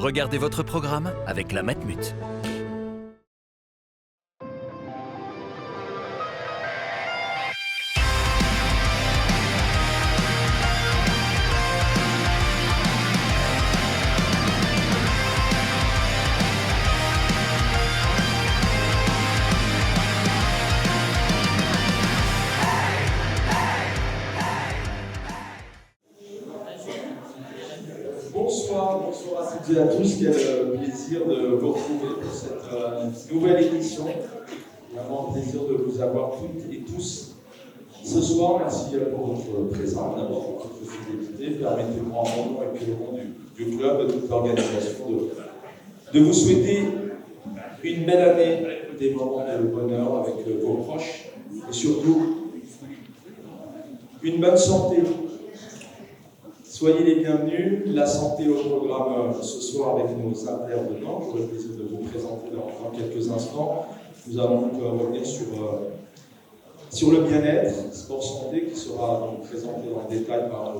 Regardez votre programme avec la Matmut. Bonsoir à toutes et à tous, quel plaisir de vous retrouver pour cette nouvelle édition. Vraiment un plaisir de vous avoir toutes et tous ce soir. Merci pour votre présence, d'abord pour votre fidélité. Permettez-moi en mon nom et puis au nom du club, de toute l'organisation, de vous souhaiter une belle année, des moments de bonheur avec vos proches et surtout une bonne santé. Soyez les bienvenus. La santé au programme ce soir avec nos intervenants. J'aurai le plaisir de vous présenter dans quelques instants. Nous allons donc revenir sur le bien-être, sport santé, qui sera donc présenté dans le détail par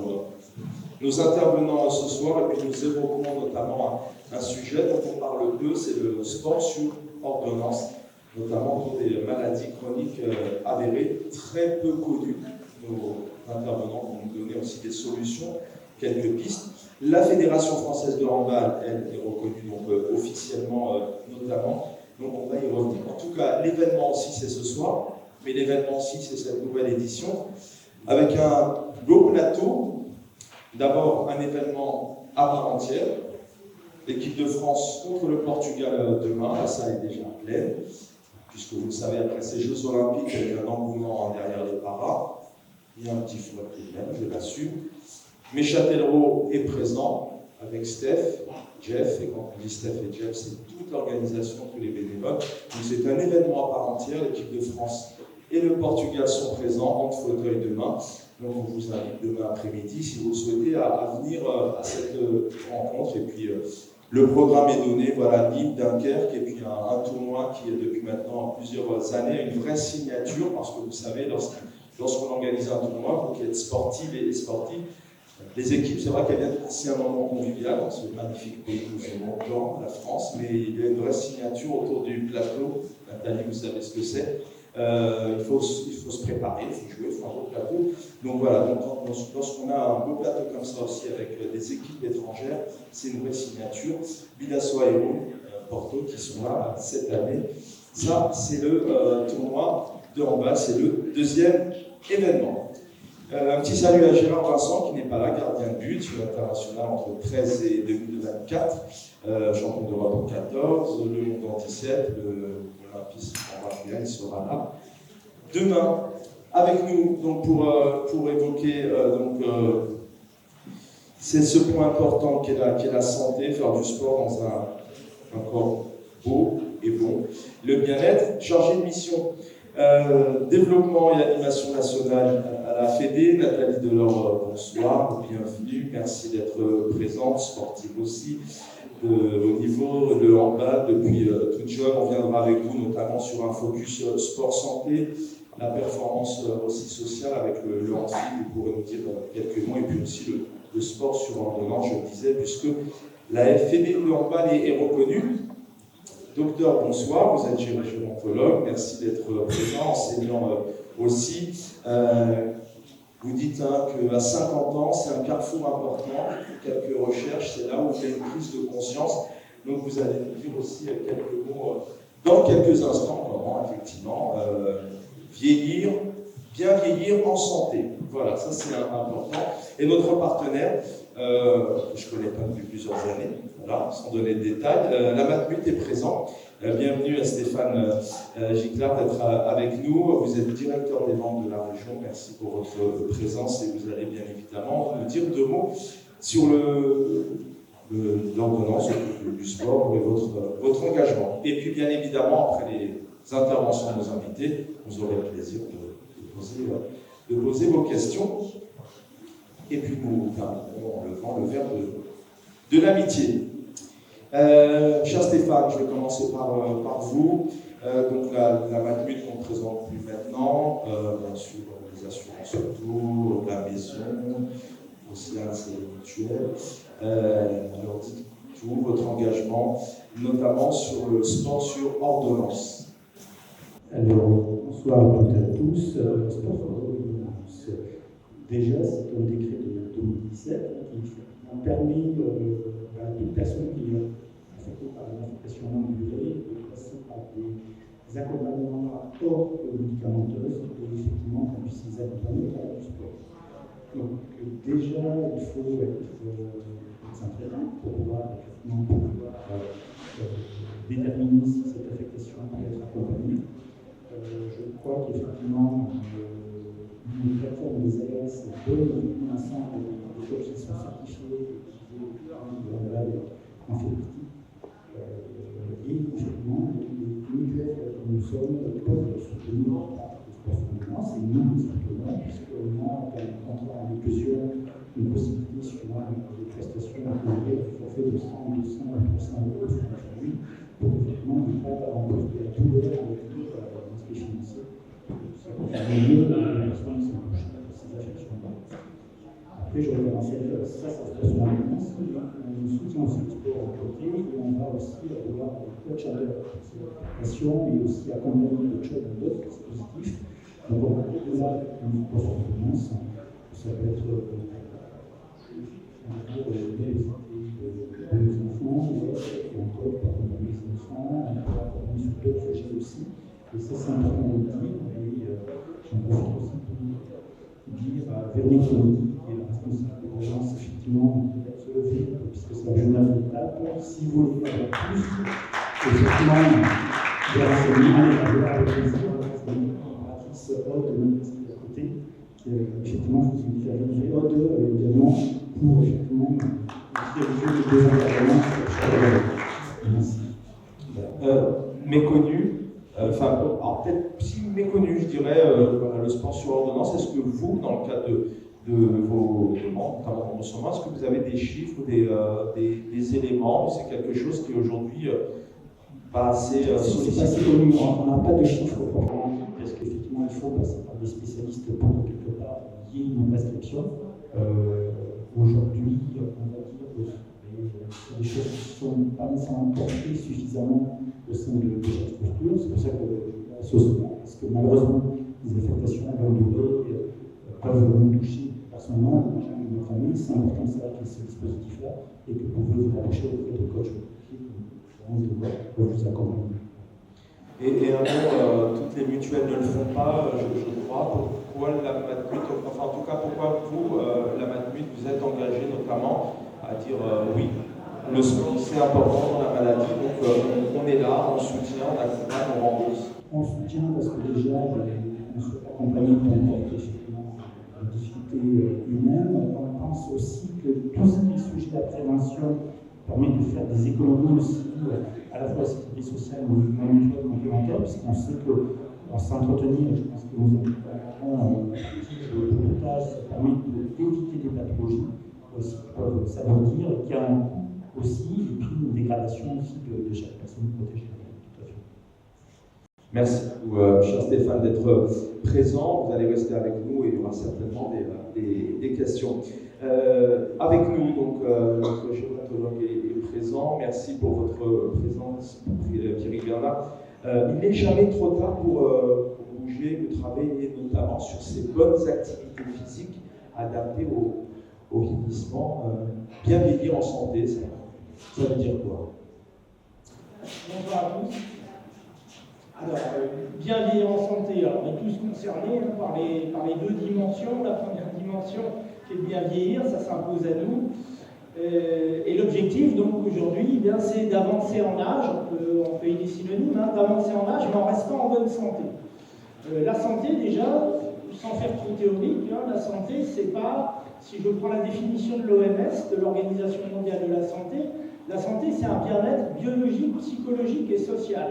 nos intervenants ce soir. Et puis nous évoquerons notamment un sujet dont on parle peu, c'est le sport sur ordonnance, notamment pour des maladies chroniques avérées, très peu connues. Nos intervenants vont nous donner aussi des solutions, quelques pistes. La Fédération française de handball, elle, est reconnue donc, officiellement notamment, donc on va y revenir. En tout cas, l'événement aussi c'est ce soir, mais l'événement aussi c'est cette nouvelle édition, avec un beau plateau. D'abord un événement à part entière, l'équipe de France contre le Portugal demain, la salle est déjà pleine, puisque vous le savez, après ces Jeux Olympiques, il y a un engouement derrière les paras. Il y a un petit fouet de même, je l'assume. Mais Châtellerault est présent avec Steph, Jeff, et quand on dit Steph et Jeff, c'est toute l'organisation, tous les bénévoles. Donc c'est un événement à part entière, l'équipe de France et le Portugal sont présents entre fauteuil demain. Donc on vous invite demain après-midi, si vous le souhaitez, à venir à cette rencontre. Et puis le programme est donné, voilà, Lille, Dunkerque, et puis un tournoi qui est depuis maintenant plusieurs années une vraie signature, parce que vous savez, lorsqu'on organise un tournoi, pour qu'il y ait sportif et sportif, les équipes, c'est vrai qu'elles viennent passer un moment convivial dans ce magnifique pays que nous aimons, la France, mais il y a une vraie signature autour du plateau. Nathalie, vous savez ce que c'est. Il faut se préparer, il faut jouer, il faut un beau plateau. Donc voilà, donc lorsqu'on a un beau plateau comme ça aussi avec des équipes étrangères, c'est une vraie signature. Bidasoa et Porto qui sont là cette année. Ça, c'est le tournoi de handball, c'est le deuxième événement. Un petit salut à Gérard Vincent qui n'est pas là, gardien de but, sur l'international entre 13 et 2024, champion d'Europe en 14, le monde en 17, l'Olympisme en 21, il sera là. Demain, avec nous, donc pour évoquer c'est ce point important qu'est la santé, faire du sport dans un corps beau et bon. Le bien-être, chargé de mission. Développement et animation nationale à la Fédé, Nathalie Delors, bonsoir, bienvenue, merci d'être présente, sportive aussi, au niveau de handball, depuis toute jeune, on viendra avec vous notamment sur un focus sport-santé, la performance aussi sociale avec le handball, vous pourrez nous dire quelques mots, et puis aussi le sport sur ordonnance, je le disais, puisque la Fédé de handball est reconnue. Docteur, bonsoir, vous êtes gérontologue, merci d'être présent, enseignant aussi. Vous dites qu'à 50 ans, c'est un carrefour important, quelques recherches, c'est là où il y a une prise de conscience. Donc vous allez nous dire aussi quelques mots dans quelques instants, comment effectivement vieillir, bien vieillir en santé. Voilà, ça c'est important. Et notre partenaire, je ne connais pas depuis plusieurs années, voilà, sans donner de détails, la Matmut est présent. Bienvenue à Stéphane Giclard d'être avec nous. Vous êtes directeur des ventes de la région. Merci pour votre présence et vous allez bien évidemment nous dire deux mots sur l'ordonnance du sport et votre engagement. Et puis bien évidemment, après les interventions de nos invités, vous aurez le plaisir de poser vos questions. Et puis nous terminerons en levant le verre de l'amitié. Cher Stéphane, je vais commencer par vous. Donc la Matmut qu'on ne présente plus maintenant, bien sûr les assurances auto, la maison, aussi c'est mutuel. Alors dites, vous, votre engagement, notamment sur le sport sur ordonnance. Alors, bonsoir à toutes et à tous. Le sport sur ordonnance, déjà, c'est un décret de 2017 qui a permis à toute personne qui est affectée par une affectation longue durée de passer par des accompagnements hors médicamenteuses et effectivement qu'on puisse les accompagner par du sport. Donc, déjà, il faut être s'entraîner pour pouvoir déterminer si cette affectation peut être accompagnée. Je crois qu'effectivement, une plateforme des AS donne un ensemble des choses qui sont certifiées et qui en fait partie. Et effectivement, les mutuelles que nous sommes peuvent soutenir le sport sur ordonnance et nous les soutenons, puisqu'on a dans le contrat en inclusion une possibilité suivant les prestations à couvrir du forfait de 100, 200 ou 300 euros sur la famille, pour effectivement ne pas en plus de la douleur avec l'aspect financier. Ça concerne mieux les personnes qui sont touchées par ces affections-là. Après, je référentiel, ça se passe sur l'ordonnance, on soutient aussi le sport à côté, et on va aussi avoir des coachs à l'heure pour ces prestations, mais aussi accompagner le coach à d'autres dispositifs. Donc, on va au-delà du sport sur l'ordonnance, ça peut être des enfants, et on peut accompagner les enfants, on peut accompagner sur d'autres sujets aussi. Et ça, c'est important de le dire. Et j'en profite aussi pour dire à Véronique Loni, qui est la responsable de l'agence, effectivement, de se lever, puisque c'est la journée d'étape. Si vous voulez avoir plus, effectivement, des renseignements, et d'avoir avec plaisir, Patrice Aude, qui est à côté, qui effectivement, je vous ai dit, Aude également, pour effectivement diriger les deux intervenants sur le Merci. Méconnu, alors peut-être si méconnu, je dirais, le sport sur ordonnance, est-ce que vous, dans le cadre de vos membres, notamment en ce moment, est-ce que vous avez des chiffres, des éléments, c'est quelque chose qui est aujourd'hui pas assez sollicité? C'est pas assez connu, on n'a pas de chiffres proprement dit, parce qu'effectivement, il faut passer par des spécialistes pour que quelque part il y ait une prescription. Aujourd'hui, on va dire que c'est des choses qui ne sont pas nécessairement portées suffisamment au sein de chaque structure. C'est pour ça que l'association, parce que malheureusement, les affectations à longue durée peuvent nous toucher personnellement, de notre famille. C'est important de savoir qu'il y a ce dispositif-là et que vous pouvez vous rapprocher auprès de coachs qui peuvent vous accompagner. Et un mot, toutes les mutuelles ne le font pas, je crois. Pourquoi la Matmut, enfin en tout cas, pourquoi vous, la Matmut, vous êtes engagé notamment à dire oui, le sport c'est important dans la maladie, donc on est là, on soutient, on accompagne, on rembourse. On soutient parce que déjà, on se fait accompagner pour effectivement les difficultés humaines. On pense aussi que tous les sujets de la prévention permettent de faire des économies aussi, à la fois la sécurité sociale et complémentaire, puisqu'on sait que s'entretenir, je pense que nous avons le pilotage, ça permet d'éviter des pathologies aussi qui peuvent s'agrandir et qui a un coût aussi, et puis une dégradation aussi de chaque personne protégée. Tout à fait. Merci beaucoup, cher Stéphane, d'être présent. Vous allez rester avec nous et il y aura certainement des questions. Avec nous, donc, notre gérontologue est présent. Merci pour votre présence, Thierry Bernard. Il n'est jamais trop tard pour bouger, de travailler notamment sur ces bonnes activités physiques adaptées au vieillissement. Bien vieillir en santé, ça veut dire quoi? Bonsoir à tous. Alors, bien vieillir en santé, alors, on est tous concernés par les deux dimensions. La première dimension qui est de bien vieillir, ça s'impose à nous. Et l'objectif, donc, aujourd'hui, eh c'est d'avancer en âge, on peut y des synonymes, d'avancer en âge, mais en restant en bonne santé. La santé, déjà, sans faire trop théorique, la santé, c'est pas, si je prends la définition de l'OMS, de l'Organisation mondiale de la santé, c'est un bien-être biologique, psychologique et social.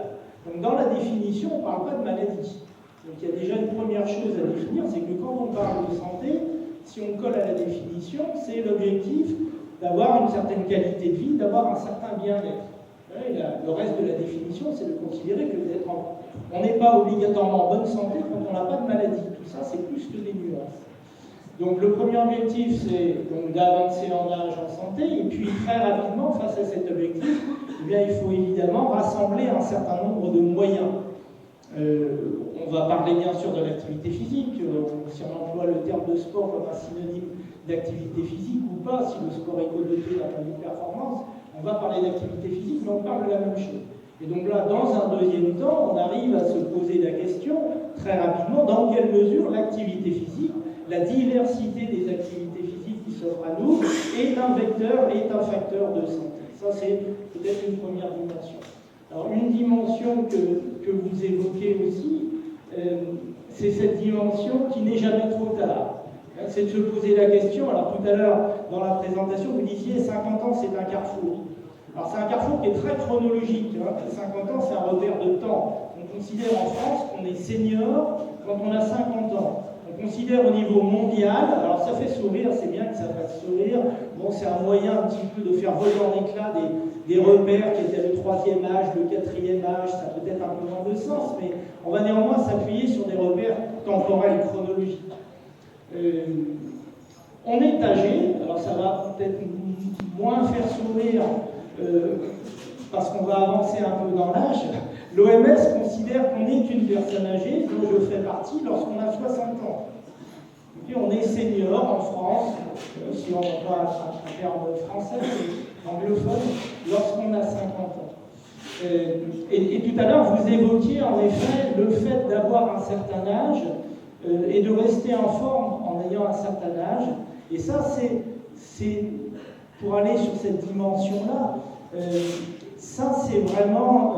Donc, dans la définition, on ne parle pas de maladie. Donc, il y a déjà une première chose à définir, c'est que quand on parle de santé, si on colle à la définition, c'est l'objectif d'avoir une certaine qualité de vie, d'avoir un certain bien-être. Le reste de la définition, c'est de considérer que on n'est pas obligatoirement en bonne santé quand on n'a pas de maladie. Tout ça, c'est plus que des nuances. Donc le premier objectif, c'est d'avancer en âge en santé, et puis très rapidement, face à cet objectif, eh bien, il faut évidemment rassembler un certain nombre de moyens. On va parler bien sûr de l'activité physique, si on emploie le terme de sport comme un synonyme d'activité physique ou pas, si le sport est connoté d'un point de vue performance, on va parler d'activité physique, mais on parle de la même chose. Et donc là, dans un deuxième temps, on arrive à se poser la question, très rapidement, dans quelle mesure l'activité physique, la diversité des activités physiques qui s'offrent à nous, est un vecteur, est un facteur de santé. Ça, c'est peut-être une première dimension. Alors, une dimension que vous évoquez aussi, c'est cette dimension qui n'est jamais trop tard. C'est de se poser la question. Alors, tout à l'heure, dans la présentation, vous disiez 50 ans, c'est un carrefour. Alors, c'est un carrefour qui est très chronologique. 50 ans, c'est un repère de temps. On considère en France qu'on est senior quand on a 50 ans. On considère au niveau mondial, alors ça fait sourire, c'est bien que ça fasse sourire. Bon, c'est un moyen un petit peu de faire voler en éclat des repères qui étaient le 3e âge, le 4e âge, ça a peut-être un peu moins de sens, mais on va néanmoins s'appuyer sur des repères temporels, chronologiques. On est âgé, alors ça va peut-être moins faire sourire parce qu'on va avancer un peu dans l'âge. L'OMS considère qu'on est une personne âgée, dont je fais partie, lorsqu'on a 60 ans. Et on est senior en France, si on n'a pas un terme français, mais anglophone, lorsqu'on a 50 ans. Et tout à l'heure, vous évoquiez en effet le fait d'avoir un certain âge et de rester en forme en ayant un certain âge. Et ça, c'est pour aller sur cette dimension-là, ça, c'est vraiment,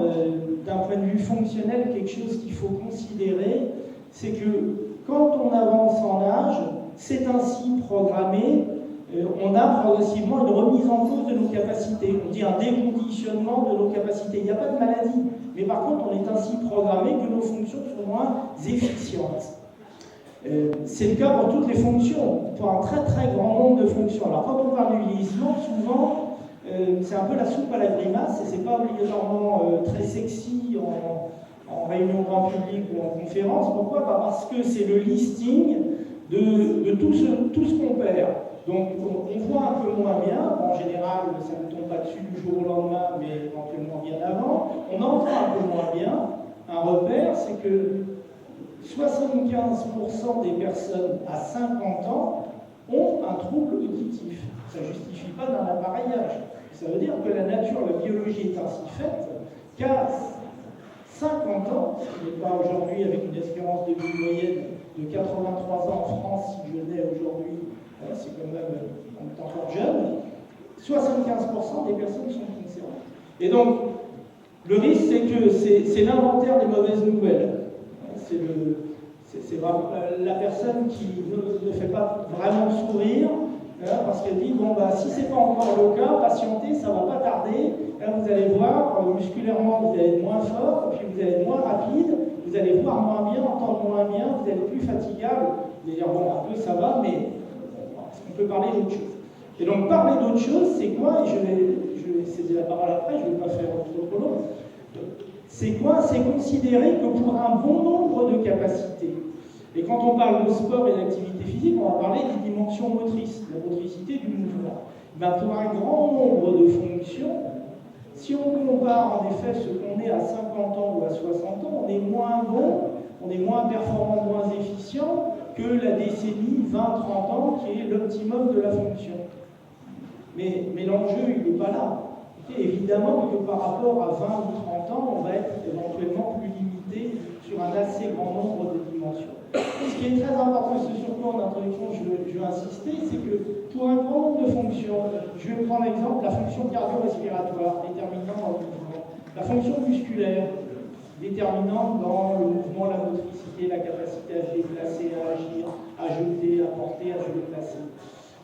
d'un point de vue fonctionnel, quelque chose qu'il faut considérer, c'est que quand on avance en âge, c'est ainsi programmé, on a progressivement une remise en cause de nos capacités. On dit un déconditionnement de nos capacités. Il n'y a pas de maladie, mais par contre, on est ainsi programmé que nos fonctions sont moins efficientes. C'est le cas pour toutes les fonctions, pour un très très grand nombre de fonctions. Alors quand on parle du vieillissement, souvent, c'est un peu la soupe à la grimace, et c'est pas obligatoirement très sexy en réunion grand public ou en conférence. Pourquoi ? Parce que c'est le listing de tout ce qu'on perd. Donc on voit un peu moins bien, en général ça ne tombe pas dessus du jour au lendemain, mais éventuellement bien avant. On entend un peu moins bien. Un repère, c'est que 75% des personnes à 50 ans ont un trouble auditif. Ça ne justifie pas d'un appareillage. Ça veut dire que la nature, la biologie est ainsi faite qu'à 50 ans, ce n'est pas aujourd'hui avec une espérance de vie moyenne de 83 ans en France, si je nais aujourd'hui, c'est quand même, on est encore jeune, 75% des personnes sont concernées. Et donc, le risque, c'est que c'est l'inventaire des mauvaises nouvelles. C'est vraiment la personne qui ne fait pas vraiment sourire, parce qu'elle dit, bon, si c'est pas encore le cas, patientez, ça va pas tarder, vous allez voir, musculairement, vous allez être moins fort, puis vous allez être moins rapide, vous allez voir moins bien, entendre moins bien, vous allez être plus fatigable, vous allez dire, bon, un peu ça va, mais on peut parler d'autre chose. Et donc, parler d'autre chose, c'est quoi? Et je vais céder la parole après, je ne vais pas faire trop long. C'est quoi? C'est considérer que pour un bon nombre de capacités, et quand on parle de sport et d'activité physique, on va parler des dimensions motrices, de la motricité du mouvement. Pour un grand nombre de fonctions, si on compare en effet ce qu'on est à 50 ans ou à 60 ans, on est moins bon, on est moins performant, moins efficient que la décennie 20-30 ans qui est l'optimum de la fonction. Mais l'enjeu, il n'est pas là. Évidemment que par rapport à 20 ou 30 ans, on va être éventuellement plus limité sur un assez grand nombre de dimensions. Ce qui est très important, ce sur quoi en introduction je veux insister, c'est que pour un grand nombre de fonctions, je vais prendre l'exemple, la fonction cardio-respiratoire, déterminante dans le mouvement, la fonction musculaire, déterminante dans le mouvement, la motricité, la capacité à se déplacer, à agir, à jeter, à porter, à se déplacer.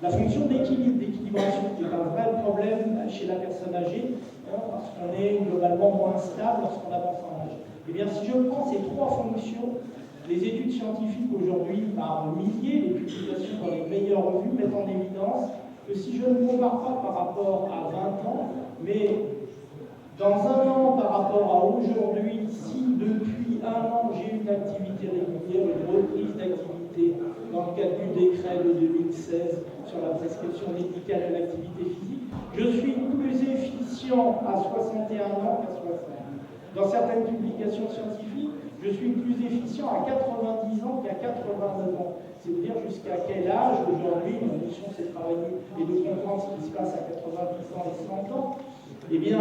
La fonction d'équilibration, qui est un vrai problème chez la personne âgée, parce qu'on est globalement moins stable lorsqu'on avance en âge. Eh bien, si je prends ces trois fonctions, les études scientifiques aujourd'hui, par milliers, les publications dans les meilleures revues mettent en évidence que si je ne compare pas par rapport à 20 ans, mais dans un an par rapport à aujourd'hui, si depuis un an j'ai une activité régulière, une reprise d'activité dans le cadre du décret de 2016 sur la prescription médicale de l'activité physique. Je suis plus efficient à 61 ans qu'à 60. Dans certaines publications scientifiques, je suis plus efficient à 90 ans qu'à 89 ans. C'est à dire jusqu'à quel âge, aujourd'hui, ma mission c'est de travailler et de comprendre ce qui se passe à 90 ans et 100 ans. Eh bien,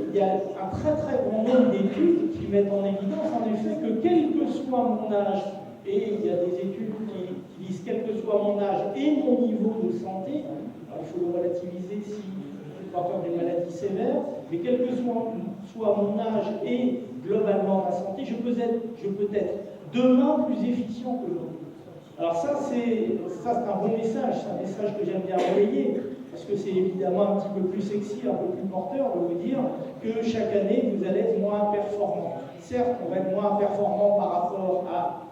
il y a un très très grand nombre d'études qui mettent en évidence en effet que quel que soit mon âge, et il y a des études qui disent quel que soit mon âge et mon niveau de santé, alors il faut le relativiser si je suis porteur d'une maladie sévère, mais quel que soit mon âge et globalement ma santé, je peux être demain plus efficient qu'aujourd'hui. Alors ça c'est un bon message, c'est un message que j'aime bien relayer, parce que c'est évidemment un petit peu plus sexy, un peu plus porteur de vous dire que chaque année vous allez être moins performant. Certes, on va être moins performant par rapport à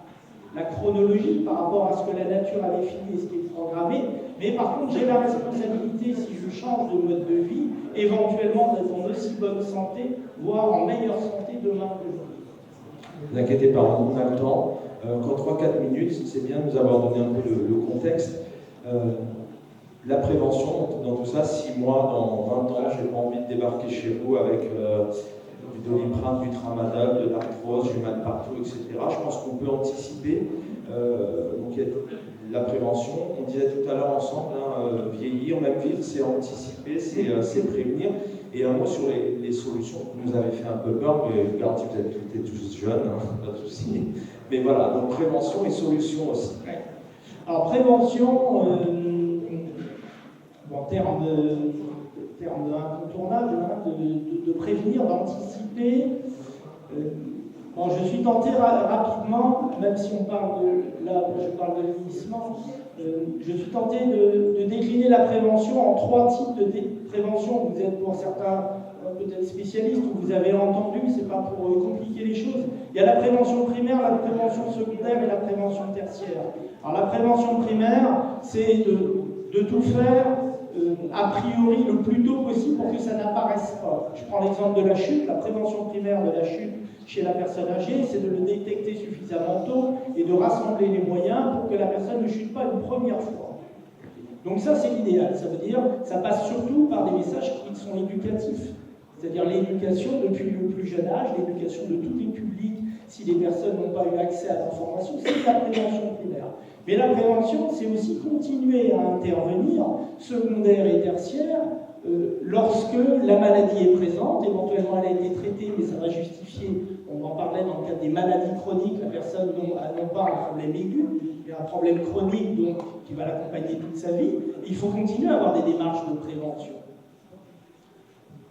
la chronologie, par rapport à ce que la nature avait fini et ce qui est programmé, mais par contre j'ai la responsabilité, si je change de mode de vie, éventuellement d'être en aussi bonne santé, voire en meilleure santé demain qu'aujourd'hui. Ne vous inquiétez pas, on a le temps. Encore 3-4 minutes, c'est bien de nous avoir donné un peu le contexte. La prévention, dans tout ça, 6 mois, dans 20 ans, j'ai pas envie de débarquer chez vous avec du Doliprane, du Tramadol, de l'arthrose, du mal partout, etc. Je pense qu'on peut anticiper. Donc il y a la prévention, on disait tout à l'heure ensemble, vieillir, même vivre, c'est anticiper, c'est prévenir. Et un mot sur les solutions. Vous nous avez fait un peu peur, mais garantie vous êtes toutes et tous jeunes, pas de souci. Mais voilà, donc prévention et solution aussi. Alors prévention, en termes incontournables, de prévenir, d'anticiper. Je suis tenté rapidement, même si on parle je parle de vieillissement, je suis tenté de décliner la prévention en 3 types de prévention. Vous êtes pour certains peut-être spécialistes, ou vous avez entendu, c'est pas pour compliquer les choses. Il y a la prévention primaire, la prévention secondaire et la prévention tertiaire. Alors la prévention primaire, c'est de tout faire a priori le plus tôt possible pour que ça n'apparaisse pas. Je prends l'exemple de la chute. La prévention primaire de la chute chez la personne âgée, c'est de le détecter suffisamment tôt et de rassembler les moyens pour que la personne ne chute pas une première fois. Donc ça, c'est l'idéal. Ça veut dire ça passe surtout par des messages qui sont éducatifs. C'est-à-dire l'éducation depuis le plus jeune âge, l'éducation de tous les publics, si les personnes n'ont pas eu accès à l'information, c'est la prévention primaire. Mais la prévention, c'est aussi continuer à intervenir, secondaire et tertiaire, lorsque la maladie est présente, éventuellement elle a été traitée, mais ça va justifier, on en parlait dans le cadre des maladies chroniques, la personne n'a pas un problème aigu, mais un problème chronique donc, qui va l'accompagner toute sa vie, il faut continuer à avoir des démarches de prévention.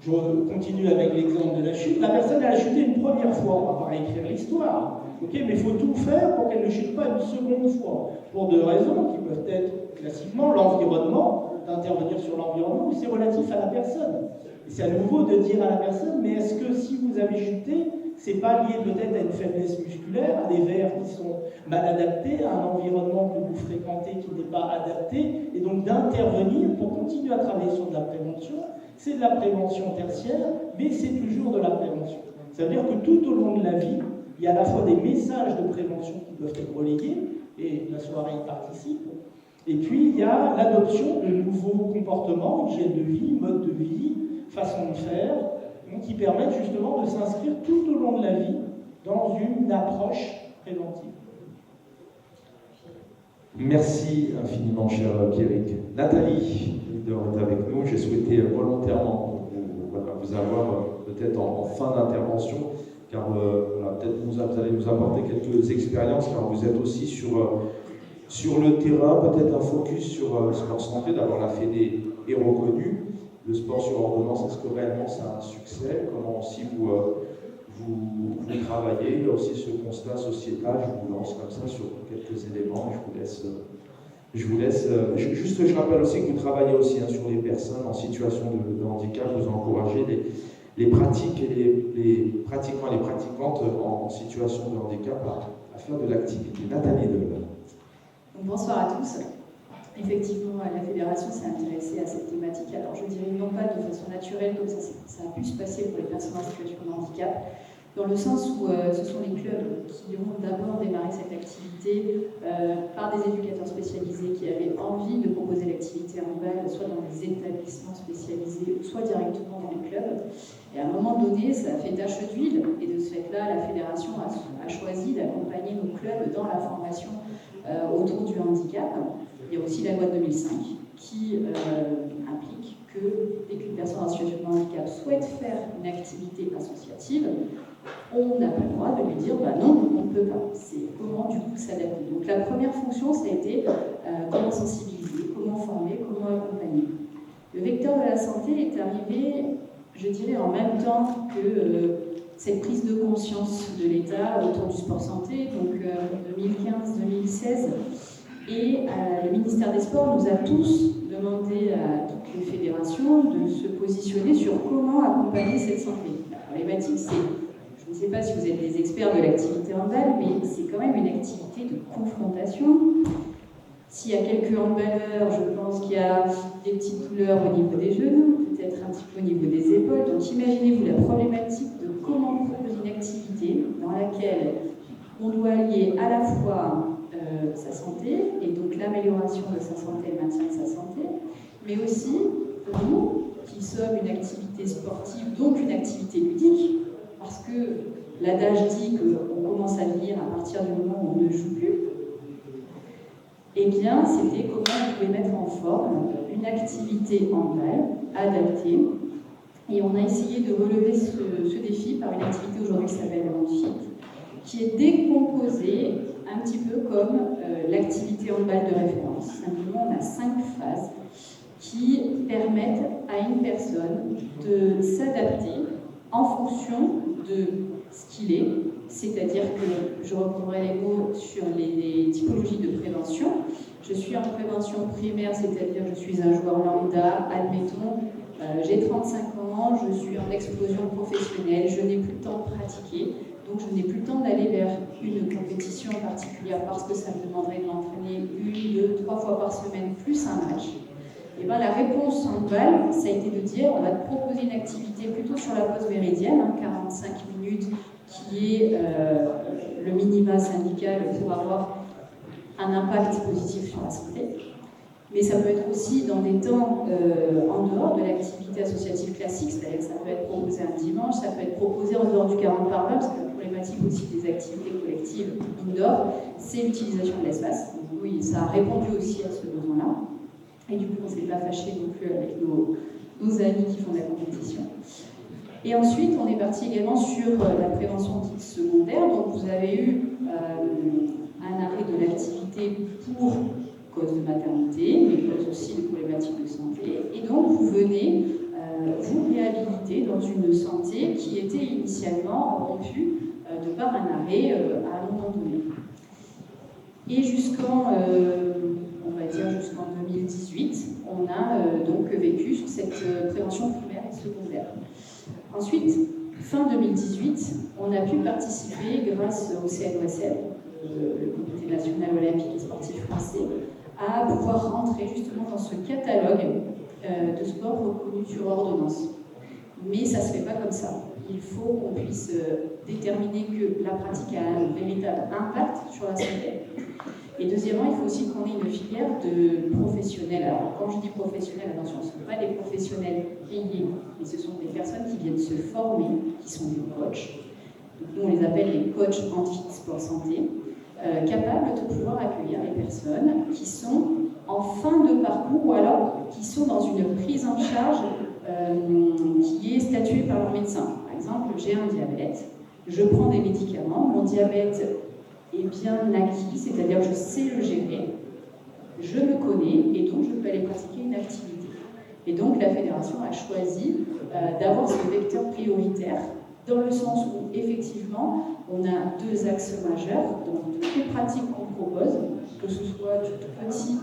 Je continue avec l'exemple de la chute. La personne elle a chuté une première fois, on va pas réécrire l'histoire, mais il faut tout faire pour qu'elle ne chute pas une seconde fois, pour 2 raisons qui peuvent être classiquement l'environnement, d'intervenir sur l'environnement, ou c'est relatif à la personne. Et c'est à nouveau de dire à la personne, mais est-ce que si vous avez chuté, c'est pas lié peut-être à une faiblesse musculaire, à des vers qui sont mal adaptés, à un environnement que vous fréquentez qui n'est pas adapté, et donc d'intervenir pour continuer à travailler sur de la prévention. C'est de la prévention tertiaire, mais c'est toujours de la prévention. Ça veut dire que tout au long de la vie, il y a à la fois des messages de prévention qui peuvent être relayés, et la soirée y participe, et puis il y a l'adoption de nouveaux comportements, hygiène de vie, mode de vie, façon de faire, qui permettent justement de s'inscrire tout au long de la vie dans une approche préventive. Merci infiniment, cher Pierrick. Nathalie est avec nous. J'ai souhaité volontairement vous avoir peut-être en fin d'intervention, car peut-être vous allez nous apporter quelques expériences, car vous êtes aussi sur le terrain, peut-être un focus sur le sport santé. D'abord, la Fédé est reconnue. Le sport sur ordonnance, est-ce que réellement c'est un succès? Comment aussi vous travaillez? Il y a aussi ce constat sociétal. Je vous lance comme ça sur quelques éléments. Je vous rappelle aussi que vous travaillez aussi sur les personnes en situation de handicap. Vous encouragez les pratiques et les pratiquants et les pratiquantes en situation de handicap à faire de l'activité. Nathalie Deleuve. Bonsoir à tous. Effectivement, la Fédération s'est intéressée à cette thématique. Alors, je dirais non pas de façon naturelle, comme ça a pu se passer pour les personnes en situation de handicap, dans le sens où ce sont les clubs qui ont d'abord démarré cette activité par des éducateurs spécialisés qui avaient envie de proposer l'activité handball, soit dans des établissements spécialisés, soit directement dans les clubs. Et à un moment donné, ça a fait tache d'huile, et de ce fait-là, la fédération a choisi d'accompagner nos clubs dans la formation autour du handicap. Il y a aussi la loi de 2005 qui implique que dès qu'une personne en situation de handicap souhaite faire une activité associative, on n'a pas le droit de lui dire bah non, on ne peut pas. C'est comment du coup s'adapter. Donc la première fonction, ça a été comment sensibiliser, comment former, comment accompagner. Le vecteur de la santé est arrivé, je dirais, en même temps que cette prise de conscience de l'État autour du sport santé, donc 2015-2016. Et le ministère des Sports nous a tous demandé à toutes les fédérations de se positionner sur comment accompagner cette santé. La problématique, c'est, je ne sais pas si vous êtes des experts de l'activité handball, mais c'est quand même une activité de confrontation. S'il y a quelques handballeurs, je pense qu'il y a des petites douleurs au niveau des genoux, peut-être un petit peu au niveau des épaules. Donc imaginez-vous la problématique de comment proposer une activité dans laquelle on doit allier à la fois sa santé, et donc l'amélioration de sa santé, le maintien de sa santé, mais aussi nous, qui sommes une activité sportive, donc une activité ludique, parce que l'adage dit qu'on commence à vieillir à partir du moment où on ne joue plus, eh bien, c'était comment on pouvait mettre en forme une activité handball adaptée. Et on a essayé de relever ce défi par une activité aujourd'hui qui s'appelle le Handfit, qui est décomposée un petit peu comme l'activité handball de référence. Simplement, on a 5 phases qui permettent à une personne de s'adapter en fonction de ce qu'il est, c'est-à-dire que je reprendrai les mots sur les typologies de prévention. Je suis en prévention primaire, c'est-à-dire que je suis un joueur lambda, admettons, j'ai 35 ans, je suis en explosion professionnelle, je n'ai plus le temps de pratiquer, donc je n'ai plus le temps d'aller vers une compétition particulière parce que ça me demanderait de m'entraîner 1, 2, 3 fois par semaine, plus un match. Et bien, la réponse handball, ça a été de dire on va te proposer une activité plutôt sur la pause méridienne, 45 minutes, qui est le minima syndical pour avoir un impact positif sur la santé. Mais ça peut être aussi dans des temps en dehors de l'activité associative classique, c'est-à-dire que ça peut être proposé un dimanche, ça peut être proposé en dehors du 40 par 20, parce que la problématique aussi des activités collectives indoor, c'est l'utilisation de l'espace. Donc oui, ça a répondu aussi à ce besoin-là. Et du coup, on ne s'est pas fâché non plus avec nos amis qui font de la compétition. Et ensuite, on est parti également sur la prévention dite secondaire. Donc vous avez eu un arrêt de l'activité pour cause de maternité, mais cause aussi de problématiques de santé. Et donc, vous venez vous réhabiliter dans une santé qui était initialement rompue de par un arrêt à un moment donné. Et jusqu'en 2018, on a donc vécu sur cette prévention primaire et secondaire. Ensuite, fin 2018, on a pu participer, grâce au CNOSF, le Comité national olympique et sportif français, à pouvoir rentrer justement dans ce catalogue de sports reconnus sur ordonnance. Mais ça ne se fait pas comme ça. Il faut qu'on puisse déterminer que la pratique a un véritable impact sur la santé. Et deuxièmement, il faut aussi qu'on ait une filière de professionnels. Alors, quand je dis professionnels, attention, ce ne sont pas des professionnels payés, mais ce sont des personnes qui viennent se former, qui sont des coachs. Donc, nous, on les appelle les coachs Handfit Sport Santé, capables de pouvoir accueillir les personnes qui sont en fin de parcours ou alors qui sont dans une prise en charge qui est statuée par leur médecin. Par exemple, j'ai un diabète, je prends des médicaments, mon diabète est bien acquis, c'est-à-dire que je sais le gérer, je me connais et donc je peux aller pratiquer une activité. Et donc la fédération a choisi d'avoir ce vecteur prioritaire dans le sens où effectivement on a 2 axes majeurs dans toutes les pratiques qu'on propose, que ce soit du tout petit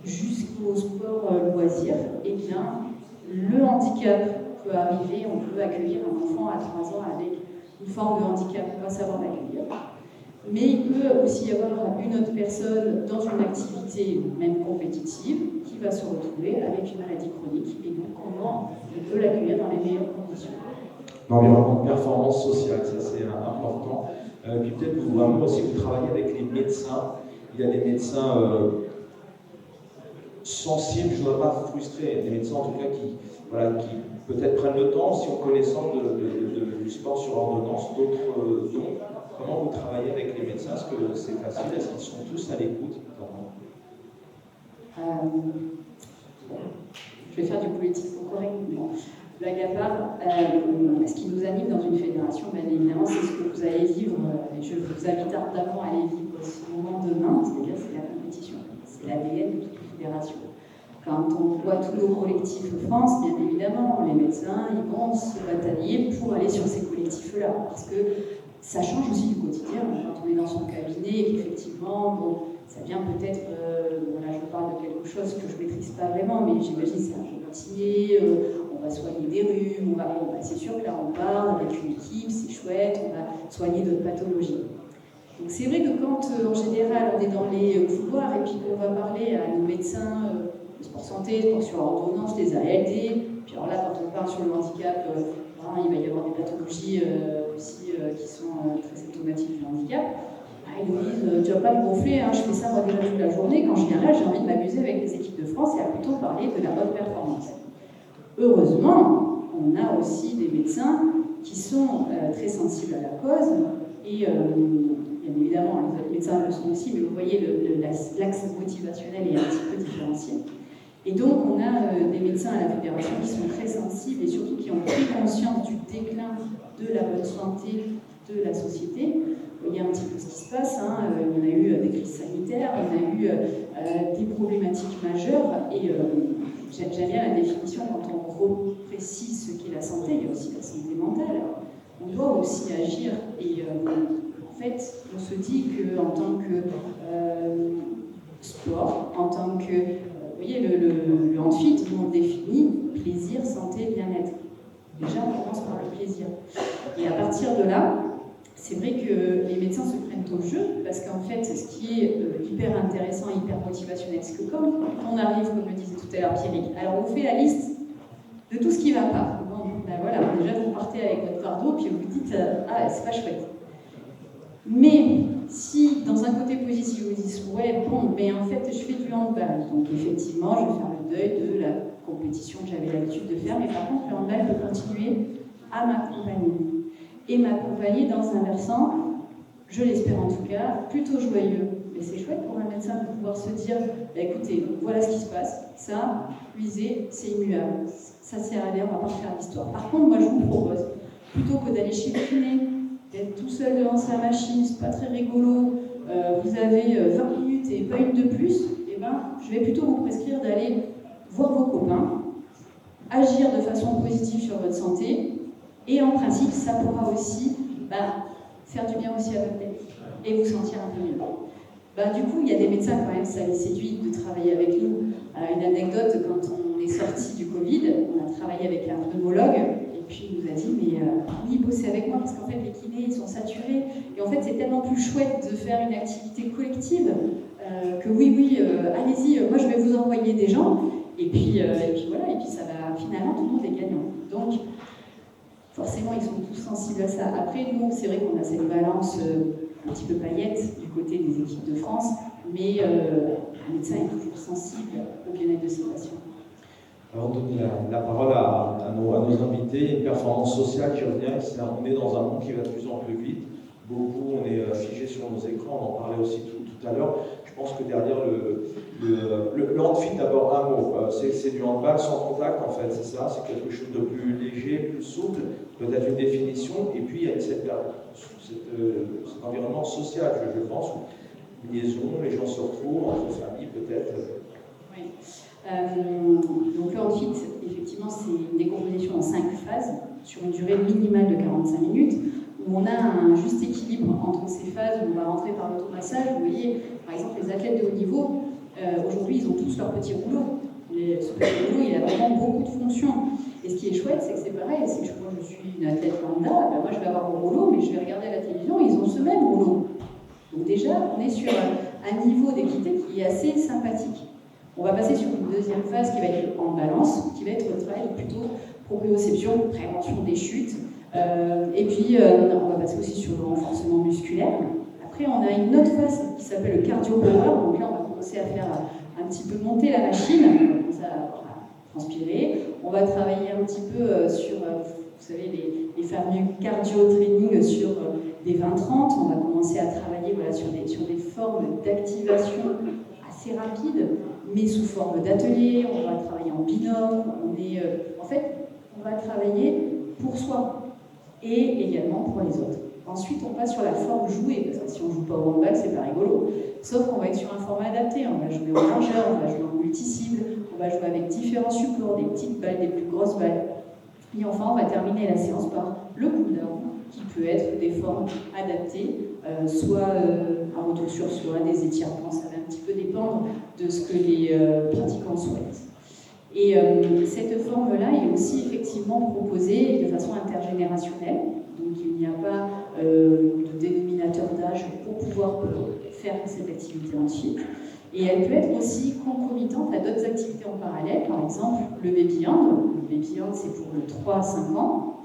jusqu'au sport loisir. Et bien le handicap peut arriver, on peut accueillir un enfant à 3 ans avec une forme de handicap, on va savoir l'accueillir. Mais il peut aussi y avoir une autre personne dans une activité même compétitive qui va se retrouver avec une maladie chronique et donc comment on peut l'accueillir dans les meilleures conditions. environnement de performance sociale, ça c'est important. Puis peut-être vous, vraiment aussi, vous travaillez avec les médecins. Il y a des médecins sensibles, je ne voudrais pas frustrer, des médecins en tout cas qui peut-être prennent le temps, si on connaissant du sport sur ordonnance, d'autres non. Comment vous travaillez avec les médecins? Est-ce que c'est facile? Est-ce qu'ils sont tous à l'écoute? Je vais faire du politiquement correct. Bon. Blague à part, ce qui nous anime dans une fédération, bien évidemment, c'est ce que vous allez vivre, et je vous invite ardemment à aller vivre ce moment demain, c'est-à-dire c'est la compétition, c'est l'ADN de toute les fédérations. Quand on voit tous nos collectifs de France, bien évidemment, les médecins, ils vont se batailler pour aller sur ces collectifs-là, parce que ça change aussi du quotidien. Quand on est dans son cabinet et qu'effectivement, bon, ça vient peut-être, là je parle de quelque chose que je ne maîtrise pas vraiment, mais j'imagine c'est un peu routinier, on va soigner des rhumes, c'est sûr que là on part avec une équipe, c'est chouette, on va soigner d'autres pathologies. Donc c'est vrai que quand en général on est dans les couloirs et puis qu'on va parler à nos médecins de sport santé, sport sur ordonnance, des ALD, puis alors là quand on parle sur le handicap, il va y avoir des pathologies aussi qui sont très symptomatiques du handicap. Ils nous disent, tu vas pas me gonfler, je fais ça moi déjà toute la journée, quand je viens là j'ai envie de m'amuser avec les équipes de France et à plutôt parler de la bonne performance. Heureusement, on a aussi des médecins qui sont très sensibles à la cause et bien évidemment les médecins le sont aussi, mais vous voyez l'axe motivationnel est un petit peu différencié. Et donc on a des médecins à la fédération qui sont très sensibles et surtout qui ont pris conscience du déclin de la bonne santé de la société. Vous voyez un petit peu ce qui se passe, il y en a eu des crises sanitaires, il y en a eu des problématiques majeures et j'aime bien la définition quand on reprécise ce qu'est la santé, il y a aussi la santé mentale. On doit aussi agir et en fait on se dit qu'en tant que sport, en tant que, vous voyez le handfit, on définit plaisir, santé, bien-être. Déjà on commence par le plaisir. Et à partir de là, c'est vrai que les médecins se prennent au jeu parce qu'en fait, ce qui est hyper intéressant, hyper motivationnel, c'est que quand on arrive, comme le disait tout à l'heure Pierrick, alors on fait la liste de tout ce qui ne va pas. Bon, ben voilà, déjà vous partez avec votre fardeau, puis vous vous dites c'est pas chouette. Mais si dans un côté positif vous dites ouais, bon, mais en fait je fais du handball, donc effectivement je vais faire le deuil de la compétition que j'avais l'habitude de faire, mais par contre le handball peut continuer à m'accompagner. Et m'accompagner dans un versant, je l'espère en tout cas, plutôt joyeux. Mais c'est chouette pour un médecin de pouvoir se dire, écoutez, voilà ce qui se passe, ça, puiser, c'est immuable, ça sert à rien, on va pas refaire l'histoire. Par contre, moi je vous propose, plutôt que d'aller chez le kiné, d'être tout seul devant sa machine, c'est pas très rigolo, vous avez 20 minutes et pas une de plus, je vais plutôt vous prescrire d'aller voir vos copains, agir de façon positive sur votre santé, et en principe, ça pourra aussi faire du bien aussi à votre tête et vous sentir un peu mieux. Du coup, il y a des médecins quand même, ça les séduit de travailler avec nous. Une anecdote, quand on est sorti du Covid, on a travaillé avec un pneumologue et puis il nous a dit mais oui, bossez avec moi parce qu'en fait les kinés ils sont saturés et en fait c'est tellement plus chouette de faire une activité collective que oui, allez-y, moi je vais vous envoyer des gens et puis voilà, et puis ça va, finalement tout le monde est gagnant. Donc forcément, ils sont tous sensibles à ça. Après, nous, c'est vrai qu'on a cette balance un petit peu paillette du côté des équipes de France, mais un médecin est toujours sensible au bien-être de ses patients. Alors, on donne la parole à nos invités. Une performance sociale qui revient, on est dans un monde qui va de plus en plus vite. Beaucoup, on est figé sur nos écrans, on en parlait aussi tout à l'heure. Je pense que derrière le handfit, d'abord un mot, c'est du handball sans contact en fait, c'est ça, c'est quelque chose de plus léger, plus souple, peut-être une définition, et puis il y a cet environnement social, je pense, où une liaison, les gens se retrouvent, entre familles peut-être. Oui. Donc le handfit, effectivement, c'est une décomposition en 5 phases, sur une durée minimale de 45 minutes, où on a un juste équilibre entre ces phases où on va rentrer par l'automassage. Vous voyez, par exemple, les athlètes de haut niveau, aujourd'hui, ils ont tous leur petit rouleau. Ce petit rouleau, il a vraiment beaucoup de fonctions. Et ce qui est chouette, c'est que c'est pareil, c'est que moi, je suis une athlète lambda, moi, je vais avoir mon rouleau, mais je vais regarder à la télévision, ils ont ce même rouleau. Donc déjà, on est sur un niveau d'équité qui est assez sympathique. On va passer sur une deuxième phase qui va être en balance, qui va être le travail plutôt proprioception, prévention des chutes, Et puis, on va passer aussi sur le renforcement musculaire. Après, on a une autre phase qui s'appelle le cardio power. Donc là, on va commencer à faire un petit peu monter la machine, on va commencer à transpirer. On va travailler un petit peu sur, vous savez, les fameux cardio-training sur des 20-30. On va commencer à travailler voilà, sur des formes d'activation assez rapides, mais sous forme d'atelier. On va travailler en binôme. En fait, on va travailler pour soi et également pour les autres. Ensuite, on passe sur la forme jouée, parce que si on ne joue pas au handball, c'est pas rigolo. Sauf qu'on va être sur un format adapté. On va jouer en largeur, on va jouer en multi-cible, on va jouer avec différents supports, des petites balles, des plus grosses balles. Et enfin, on va terminer la séance par le cool-down, qui peut être des formes adaptées, soit un retour sur soi, des étirements, ça va un petit peu dépendre de ce que les pratiquants souhaitent. Et cette forme-là est aussi effectivement proposée de façon intergénérationnelle. Donc il n'y a pas de dénominateur d'âge pour pouvoir faire cette activité ensuite. Et elle peut être aussi concomitante à d'autres activités en parallèle, par exemple le baby hand. Le baby hand, c'est pour le 3-5 ans.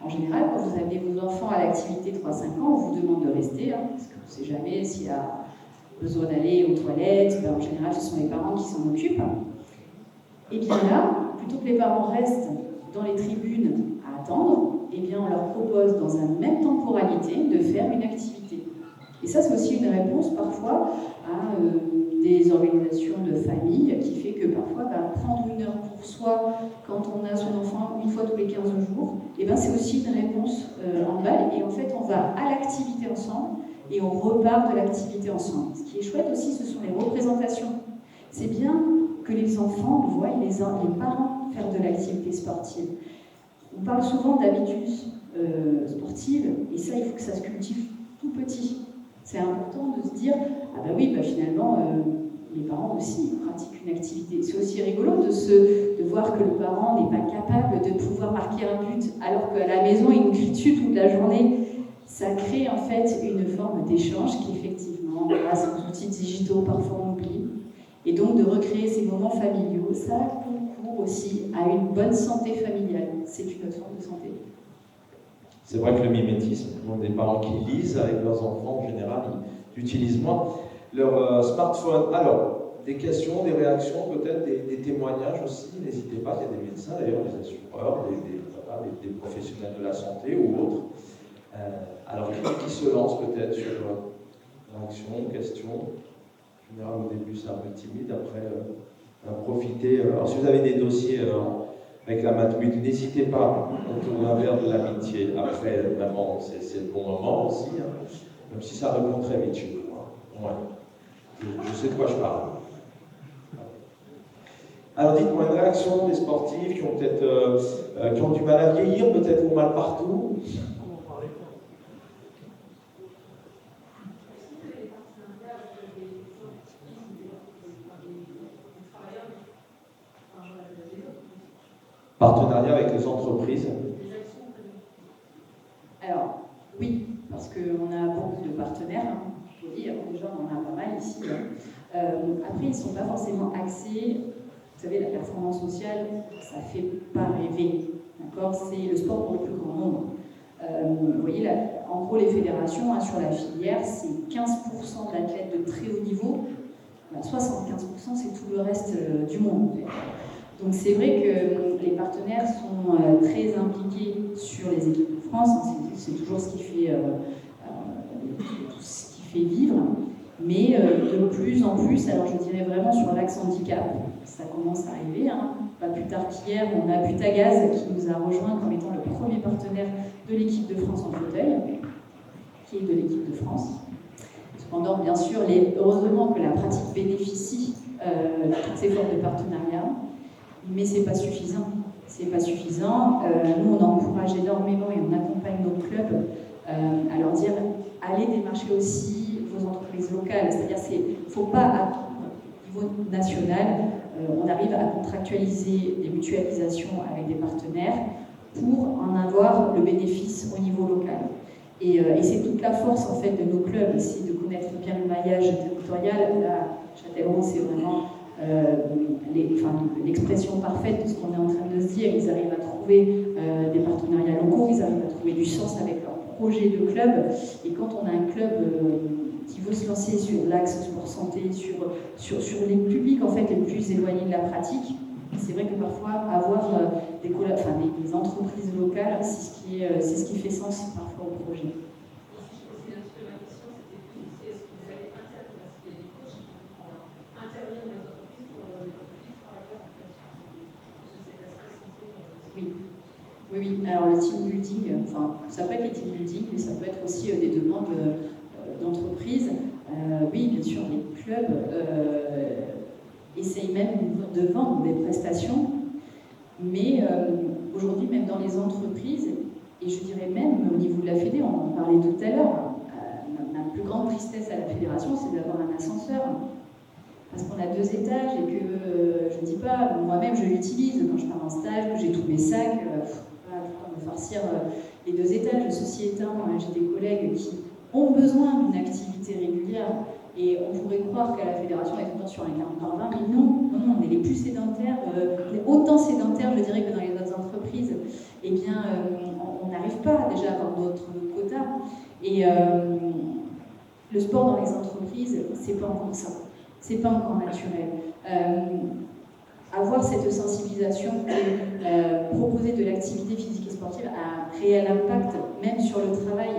En général, quand vous avez vos enfants à l'activité 3-5 ans, on vous demande de rester, parce que vous ne savez jamais s'il y a besoin d'aller aux toilettes. En général, ce sont les parents qui s'en occupent. Et bien là, plutôt que les parents restent dans les tribunes à attendre, eh bien on leur propose dans une même temporalité de faire une activité. Et ça, c'est aussi une réponse parfois à des organisations de famille qui fait que parfois prendre une heure pour soi quand on a son enfant une fois tous les 15 jours, eh bien, c'est aussi une réponse en balle. Et en fait, on va à l'activité ensemble et on repart de l'activité ensemble. Ce qui est chouette aussi, ce sont les représentations. C'est bien que les enfants voient les parents faire de l'activité sportive. On parle souvent d'habitudes sportives, et ça, il faut que ça se cultive tout petit. C'est important de se dire, ah bah oui, finalement, les parents aussi pratiquent une activité. C'est aussi rigolo de voir que le parent n'est pas capable de pouvoir marquer un but, alors qu'à la maison, il nous tue toute la journée. Ça crée en fait une forme d'échange qui, effectivement, grâce aux outils digitaux, parfois on oublie. Et donc de recréer ces moments familiaux, ça concourt aussi à une bonne santé familiale. C'est une autre forme de santé. C'est vrai que le mimétisme, des parents qui lisent avec leurs enfants, en général, ils utilisent moins leur smartphone. Alors, des questions, des réactions, peut-être des témoignages aussi, n'hésitez pas, il y a des médecins d'ailleurs, des assureurs, des professionnels de la santé ou autres. Alors, qui se lance peut-être sur réaction, question? En général, au début, c'est un peu timide, après, profitez. Alors, si vous avez des dossiers avec la Matmut, n'hésitez pas, on tourne vers de l'amitié. Après, vraiment, c'est le bon moment aussi, même si ça répond très vite chez vous. Ouais. Je sais de quoi je parle. Alors, dites-moi une réaction des sportifs qui ont peut-être qui ont du mal à vieillir, peut-être ou mal partout. Partenariat avec les entreprises. Alors, oui, parce qu'on a beaucoup de partenaires. Je vous dis, déjà, on en a pas mal ici. Après, ils ne sont pas forcément axés. Vous savez, la performance sociale, ça ne fait pas rêver. D'accord ? C'est le sport pour le plus grand nombre. Vous voyez, là, en gros, les fédérations, sur la filière, c'est 15% d'athlètes de très haut niveau. 75%, c'est tout le reste du monde. En fait. Donc c'est vrai que les partenaires sont très impliqués sur les équipes de France, c'est toujours ce qui fait vivre, mais de plus en plus, alors je dirais vraiment sur l'axe handicap, ça commence à arriver, pas plus tard qu'hier, on a Butagaz qui nous a rejoint comme étant le premier partenaire de l'équipe de France en fauteuil, qui est de l'équipe de France. Cependant, bien sûr, heureusement que la pratique bénéficie de toutes ces formes de partenariat. Mais c'est pas suffisant. C'est pas suffisant. Nous, on encourage énormément et on accompagne nos clubs à leur dire allez démarcher aussi vos entreprises locales. C'est-à-dire, faut pas attendre au niveau national. On arrive à contractualiser des mutualisations avec des partenaires pour en avoir le bénéfice au niveau local. Et c'est toute la force en fait de nos clubs, c'est de connaître bien le maillage territorial. Là, Châtellerault, c'est vraiment l'expression parfaite de ce qu'on est en train de se dire. Ils arrivent à trouver des partenariats locaux, ils arrivent à trouver du sens avec leur projet de club. Et quand on a un club qui veut se lancer sur l'axe sport-santé, sur les publics en fait, les plus éloignés de la pratique, c'est vrai que parfois avoir des entreprises locales, c'est ce qui fait sens parfois au projet. Oui. Alors le team building, ça peut être les team building, mais ça peut être aussi des demandes d'entreprises. Oui, bien sûr, les clubs essayent même de vendre des prestations, mais aujourd'hui, même dans les entreprises, et je dirais même au niveau de la Fédé, on en parlait tout à l'heure, ma plus grande tristesse à la fédération, c'est d'avoir un ascenseur. Parce qu'on a 2 étages et que, je ne dis pas, moi-même je l'utilise quand je pars en stage, que j'ai tous mes sacs, me farcir les 2 étages. Ceci étant, j'ai des collègues qui ont besoin d'une activité régulière et on pourrait croire qu'à la fédération on est tout le temps sur un 40/20, mais non, on est les plus sédentaires, on est autant sédentaires, je dirais, que dans les autres entreprises. Eh bien, on n'arrive pas déjà à avoir d'autres quotas. Et le sport dans les entreprises, c'est pas encore ça. C'est pas encore naturel. Avoir cette sensibilisation que proposer de l'activité physique et sportive a un réel impact, même sur le travail,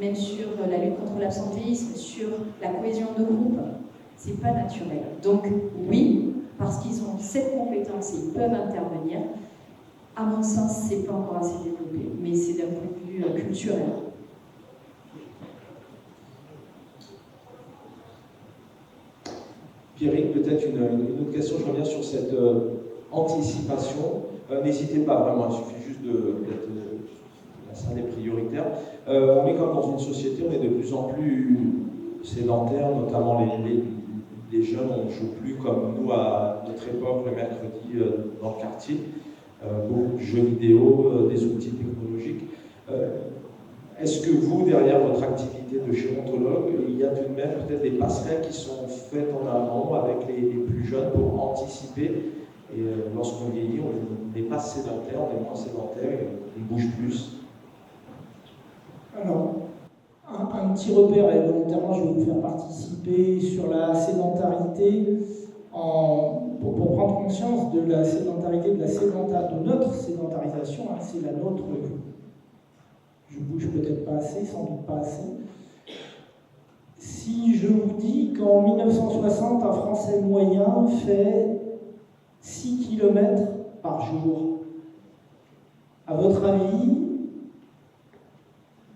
même sur la lutte contre l'absentéisme, sur la cohésion de groupe, c'est pas naturel. Donc oui, parce qu'ils ont cette compétence et ils peuvent intervenir, à mon sens, c'est pas encore assez développé, mais c'est d'un point de vue culturel. Pierrick, peut-être une autre question, je reviens sur cette anticipation. N'hésitez pas vraiment, il suffit juste d'être la salle est prioritaire. On est comme dans une société, on est de plus en plus sédentaire, notamment les jeunes, on ne joue plus comme nous à notre époque, le mercredi dans le quartier. Beaucoup de jeux vidéo, des outils technologiques. Est-ce que vous, derrière votre activité de gérontologue, il y a tout de même peut-être des passerelles qui sont faites en amont avec les plus jeunes pour anticiper? Et lorsqu'on vieillit, on n'est pas sédentaire, on est moins sédentaire, on bouge plus. Alors, un petit repère, et volontairement je vais vous faire participer sur la sédentarité, pour prendre conscience de la sédentarité, de notre sédentarisation, c'est la nôtre. Je bouge peut-être pas assez, sans doute pas assez. Si je vous dis qu'en 1960, un Français moyen fait 6 km par jour, à votre avis,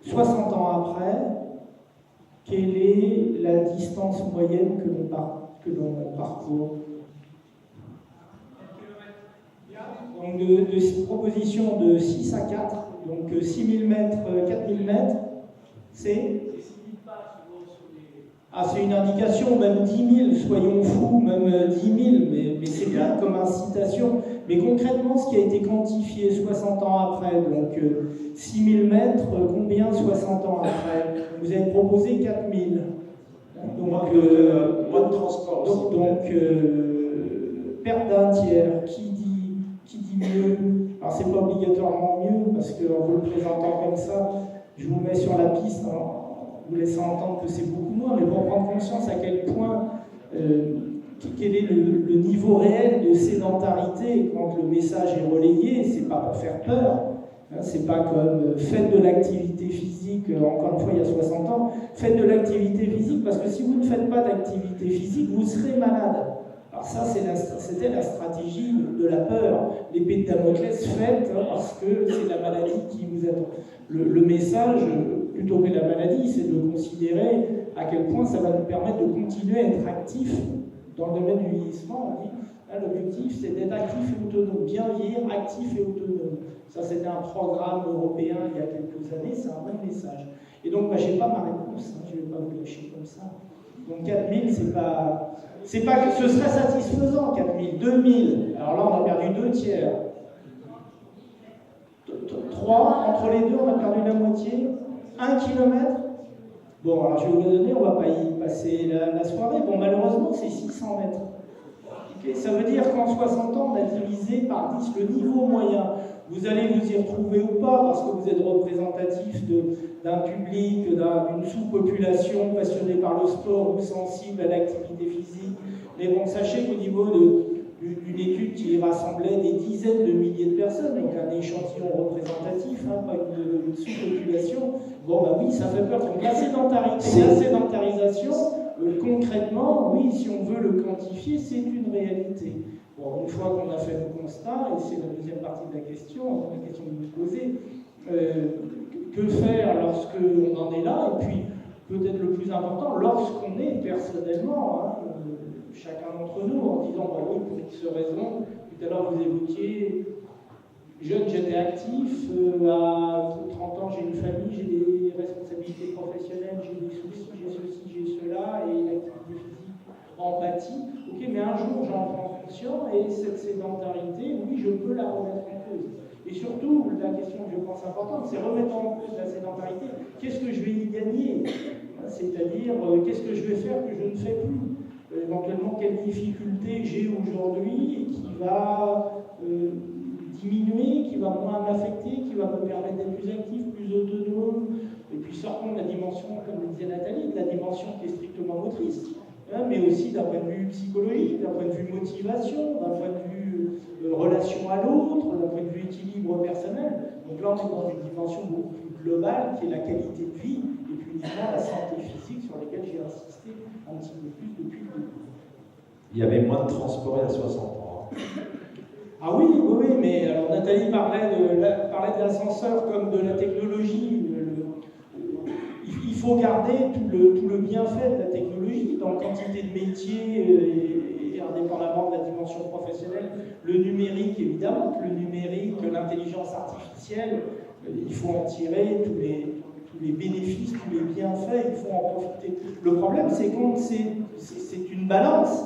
60 ans après, quelle est la distance moyenne que l'on parcourt? Donc de proposition de 6 à 4, donc 6000 mètres, 4000 mètres, c'est c'est une indication, même 10 000, soyons fous, même 10 000, mais c'est bien comme incitation. Mais concrètement, ce qui a été quantifié 60 ans après, donc 6 000 mètres, combien 60 ans après? Vous avez proposé 4 000. Donc, moins de transport aussi. Donc perte d'un tiers, qui dit mieux? Alors c'est pas obligatoirement mieux, parce qu'en vous le présentant comme ça, je vous mets sur la piste, vous laissant entendre que c'est beaucoup moins, mais pour prendre conscience à quel point, quel est le niveau réel de sédentarité quand le message est relayé, c'est pas pour faire peur, c'est pas comme faites de l'activité physique, encore une fois il y a 60 ans, faites de l'activité physique, parce que si vous ne faites pas d'activité physique, vous serez malade. Alors ça, c'était la stratégie de la peur, l'épée de Damoclès faite, parce que c'est la maladie qui vous attend. Le message, plutôt que la maladie, c'est de considérer à quel point ça va nous permettre de continuer à être actifs dans le domaine du vieillissement. On dit, l'objectif, c'est d'être actif et autonome, bien vieillir, actif et autonome. Ça, c'était un programme européen il y a quelques années, c'est un bon message. Et donc, je n'ai pas ma réponse, je ne vais pas vous lâcher comme ça. Donc 4000, c'est pas que ce serait satisfaisant, 4000, 2000. Alors là, on a perdu 2 tiers. 3, entre les deux, on a perdu la moitié. 1 kilomètre. Bon, alors je vais vous le donner, on ne va pas y passer la soirée. Bon, malheureusement, c'est 600 mètres. Okay, ça veut dire qu'en 60 ans, on a divisé par 10 le niveau moyen. Vous allez vous y retrouver ou pas, parce que vous êtes représentatif d'un public, d'une sous-population passionnée par le sport ou sensible à l'activité physique. Mais bon, sachez qu'au niveau d'une étude qui rassemblait des dizaines de milliers de personnes, donc un échantillon représentatif, hein, pas une sous-population, bon bah oui, ça fait peur. Donc la sédentarisation, concrètement, oui, si on veut le quantifier, c'est une réalité. Bon, une fois qu'on a fait le constat, et c'est la deuxième partie de la question que vous me posez, que faire lorsqu'on en est là, et puis peut-être le plus important, lorsqu'on est personnellement, hein, chacun d'entre nous, en disant, bah oui, pour X raison, tout à l'heure vous évoquiez, jeune j'étais actif, à 30 ans j'ai une famille, j'ai des responsabilités professionnelles, j'ai des soucis, j'ai ceci, j'ai cela, et l'activité physique, empathie. Ok, mais un jour j'en prends conscience, et cette sédentarité, oui, je peux la remettre en cause. Et surtout, la question que je pense importante, c'est remettre en cause la sédentarité. Qu'est-ce que je vais y gagner? C'est-à-dire, qu'est-ce que je vais faire que je ne fais plus? Éventuellement, quelle difficulté j'ai aujourd'hui et qui va diminuer, qui va moins m'affecter, qui va me permettre d'être plus actif, plus autonome. Et puis sortons de la dimension, comme le disait Nathalie, de la dimension qui est strictement motrice, hein, mais aussi d'un point de vue psychologique, d'un point de vue motivation, d'un point de vue relation à l'autre, d'un point de vue équilibre personnel. Donc là, on est dans une dimension beaucoup plus globale qui est la qualité de vie et puis évidemment la santé physique sur laquelle j'ai insisté un petit peu plus depuis le début. Il y avait moins de transport il y a 60 ans. Ah oui, mais alors Nathalie parlait de l'ascenseur comme de la technologie. Il faut garder tout le bienfait de la technologie dans quantité de métiers et indépendamment de la dimension professionnelle. Le numérique, évidemment, l'intelligence artificielle, il faut en tirer tous les bénéfices, tous les bienfaits, il faut en profiter. Le problème, c'est que c'est une balance.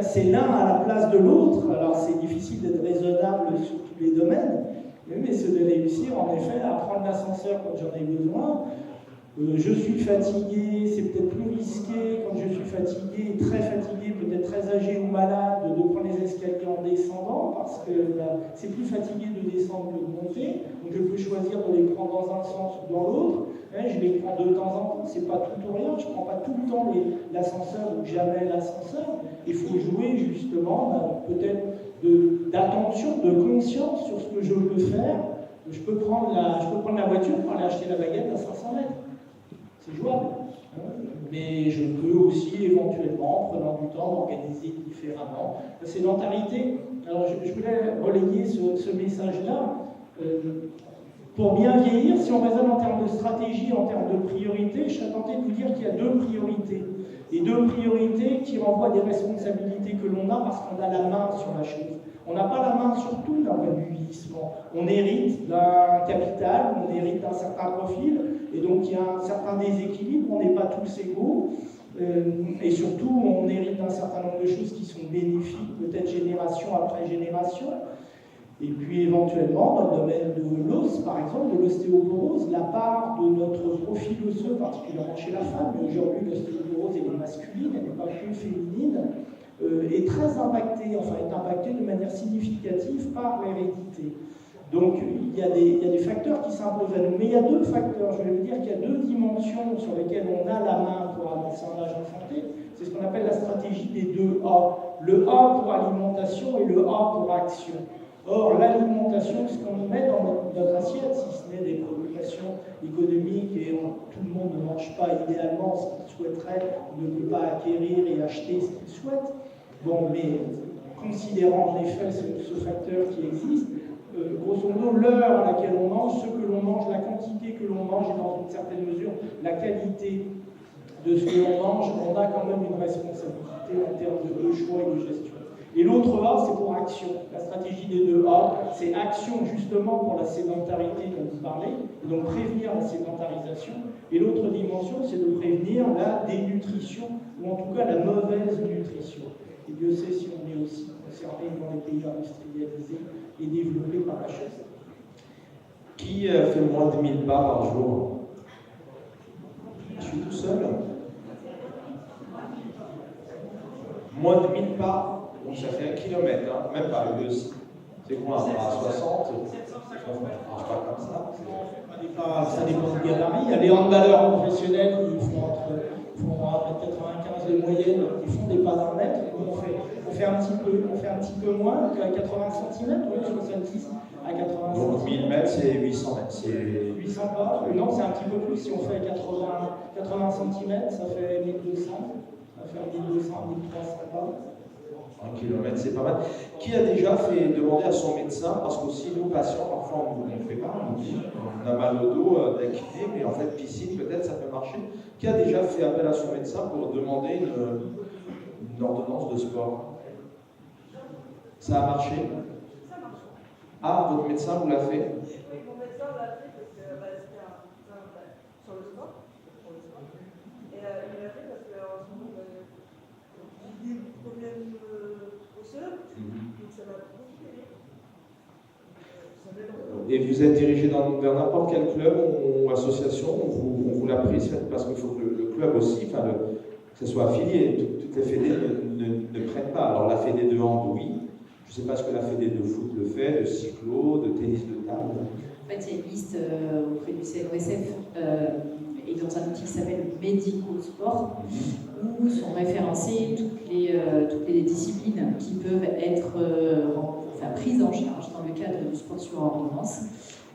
C'est l'un à la place de l'autre, alors c'est difficile d'être raisonnable sur tous les domaines, mais c'est de réussir en effet à prendre l'ascenseur quand j'en ai besoin. Je suis fatigué, c'est peut-être plus risqué quand je suis fatigué, très fatigué, peut-être très âgé ou malade, de prendre les escaliers en descendant, parce que c'est plus fatigué de descendre que de monter, donc je peux choisir de les prendre dans un sens ou dans l'autre. Je les prends de temps en temps, c'est pas tout ou rien, je ne prends pas tout le temps l'ascenseur ou jamais l'ascenseur. Il faut jouer justement peut-être d'attention, de conscience sur ce que je peux faire. Je peux prendre la voiture pour aller acheter la baguette à 500 mètres. C'est jouable. Mais je peux aussi éventuellement, en prenant du temps, m'organiser différemment. La sédentarité, alors je voulais relayer ce message-là. Pour bien vieillir, si on raisonne en termes de stratégie, en termes de priorité, je serais tenté de vous dire qu'il y a deux priorités. Et deux priorités qui renvoient des responsabilités que l'on a parce qu'on a la main sur la chose. On n'a pas la main sur tout d'un point de vue vieillissement. On hérite d'un capital, on hérite d'un certain profil, et donc il y a un certain déséquilibre, on n'est pas tous égaux, et surtout on hérite d'un certain nombre de choses qui sont bénéfiques, peut-être génération après génération. Et puis éventuellement, dans le domaine de l'os, par exemple, de l'ostéoporose, la part de notre profil osseux, particulièrement chez la femme, mais aujourd'hui l'ostéoporose elle est masculine, elle n'est pas que féminine, est très impactée, est impactée de manière significative par l'hérédité. Donc il y a des facteurs qui s'imposent à nous, mais il y a deux facteurs, je vais vous dire qu'il y a deux dimensions sur lesquelles on a la main pour avancer en âge en santé, c'est ce qu'on appelle la stratégie des deux A. Le A pour alimentation et le A pour action. Or, l'alimentation, ce qu'on met dans notre assiette, si ce n'est des préoccupations économiques, et tout le monde ne mange pas idéalement ce qu'il souhaiterait, ne peut pas acquérir et acheter ce qu'il souhaite. Bon, mais considérant en effet ce facteur qui existe, grosso modo, l'heure à laquelle on mange, ce que l'on mange, la quantité que l'on mange, et dans une certaine mesure, la qualité de ce que l'on mange, on a quand même une responsabilité en termes de choix et de gestion. Et l'autre A, c'est pour action. La stratégie des deux A, c'est action justement pour la sédentarité dont vous parlez, et donc prévenir la sédentarisation. Et l'autre dimension, c'est de prévenir la dénutrition, ou en tout cas la mauvaise nutrition. Et Dieu sait si on est aussi concerné dans les pays industrialisés et développés par la chasse. Qui fait moins de 1000 pas par jour? Je suis tout seul. Moins de 1000 pas. Donc ça fait 1 kilomètre, hein, même pas le aussi. C'est quoi, à 60? Ça ne marche pas comme ça. Ça dépend du gabarit. Il y a les handballeurs professionnels qui font entre 1,95 m de moyenne, qui font des pas d'un mètre. On fait un petit peu moins, à 80 cm, 70 à 80 cm. Donc 1000 mètres, c'est 800 mètres. 800 pas. Non, c'est un petit peu plus. Si on fait 80 cm, ça fait 1200. Ça fait 1200, 1300 pas. 1 kilomètre, c'est pas mal. Qui a déjà fait demander à son médecin, parce qu'aussi nos patients, parfois on ne fait pas, on a mal au dos d'acné, mais en fait piscine peut-être ça peut marcher. Qui a déjà fait appel à son médecin pour demander une ordonnance de sport? Ça a marché? Ça marche. Ah, votre médecin vous l'a fait? Oui, mon médecin l'a fait parce que c'était sur le sport. Et il l'a fait parce qu'en ce moment, j'ai des problèmes osseux, donc ça m'a beaucoup aidé. Et vous êtes dirigé vers n'importe quel club ou association, on vous l'a prise parce qu'il faut que le club aussi, que ce soit affilié, toutes les fédés ne prennent pas. Alors la fédé de hand, oui. Je ne sais pas ce que la fédé de foot le fait, de cyclo, de tennis de table. En fait, il y a une liste auprès du CNOSF et dans un outil qui s'appelle Médico-Sport, où sont référencées toutes les disciplines qui peuvent être prises en charge dans le cadre du sport sur ordonnance.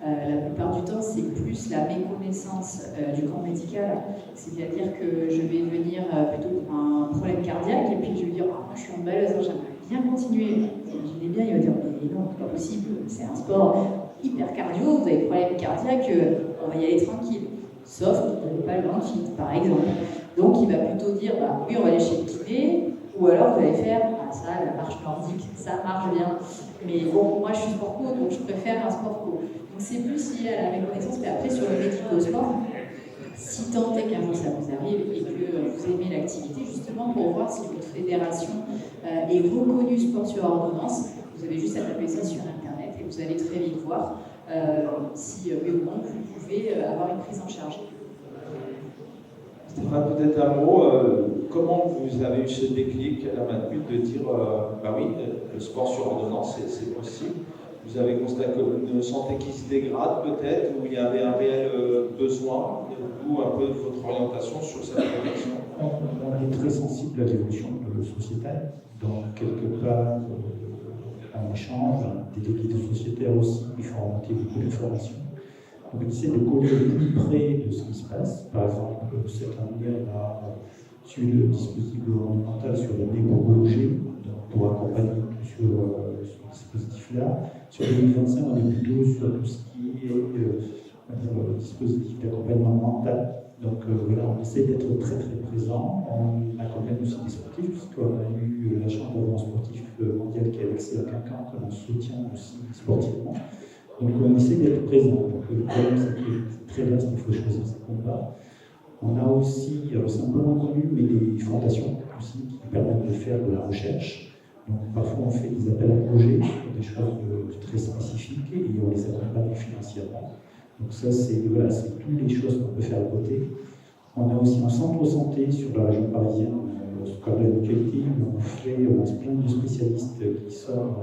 La plupart du temps, c'est plus la méconnaissance du camp médical, c'est-à-dire que je vais venir plutôt pour un problème cardiaque et puis je vais dire moi je suis handballeuse, j'aimerais bien continuer. J'imaginez bien, il va dire mais non, c'est pas possible, c'est un sport hyper cardio, vous avez des problèmes cardiaques, on va y aller tranquille. Sauf que vous n'avez pas le bronchite, par exemple. Donc il va plutôt dire oui, on va aller chez le kiné, ou alors vous allez faire ça, la marche nordique, ça marche bien. Mais bon, moi je suis sport co, donc je préfère un sport co. Donc c'est plus lié à la méconnaissance, mais après sur le médico-sport, si tant est qu'un jour ça vous arrive et que vous aimez l'activité, justement pour voir si votre fédération est reconnue sport sur ordonnance, vous avez juste à taper ça sur internet et vous allez très vite voir si oui ou non vous pouvez avoir une prise en charge. Stéphane, peut-être un mot, comment vous avez eu ce déclic à la Matmut de dire oui, le sport sur ordonnance c'est possible? Vous avez constaté une santé qui se dégrade peut-être, où il y avait un réel besoin, d'où un peu votre orientation sur cette réflexion? On est très sensible à l'évolution sociétale, donc quelque part on échange, des délégués sociétaires aussi, il faut remonter beaucoup d'informations. Donc on essaie de coller le plus près de ce qui se passe. Par exemple, cette année, on a suivi le dispositif gouvernemental sur le névrologie, pour accompagner sur ce dispositif-là. Sur 2025, on est plutôt sur tout ce qui est dispositif d'accompagnement mental. Donc voilà, on essaie d'être très très présent. On accompagne aussi des sportifs, puisqu'on a eu la Chambre de sportif mondial qui a vexé à Quincan, que l'on soutient aussi sportivement. Donc on essaie d'être présent. Donc le problème, c'est que c'est très vaste, il faut choisir ses combats. On a aussi, c'est un peu moins connu, mais des fondations aussi qui permettent de faire de la recherche. Donc parfois on fait des appels à projets, des choses très spécifiques, et on les accompagne financièrement. Donc ça, c'est toutes les choses qu'on peut faire à côté. On a aussi un centre santé sur la région parisienne, ce qu'on appelle le mutualité, où on se plein de spécialistes qui sortent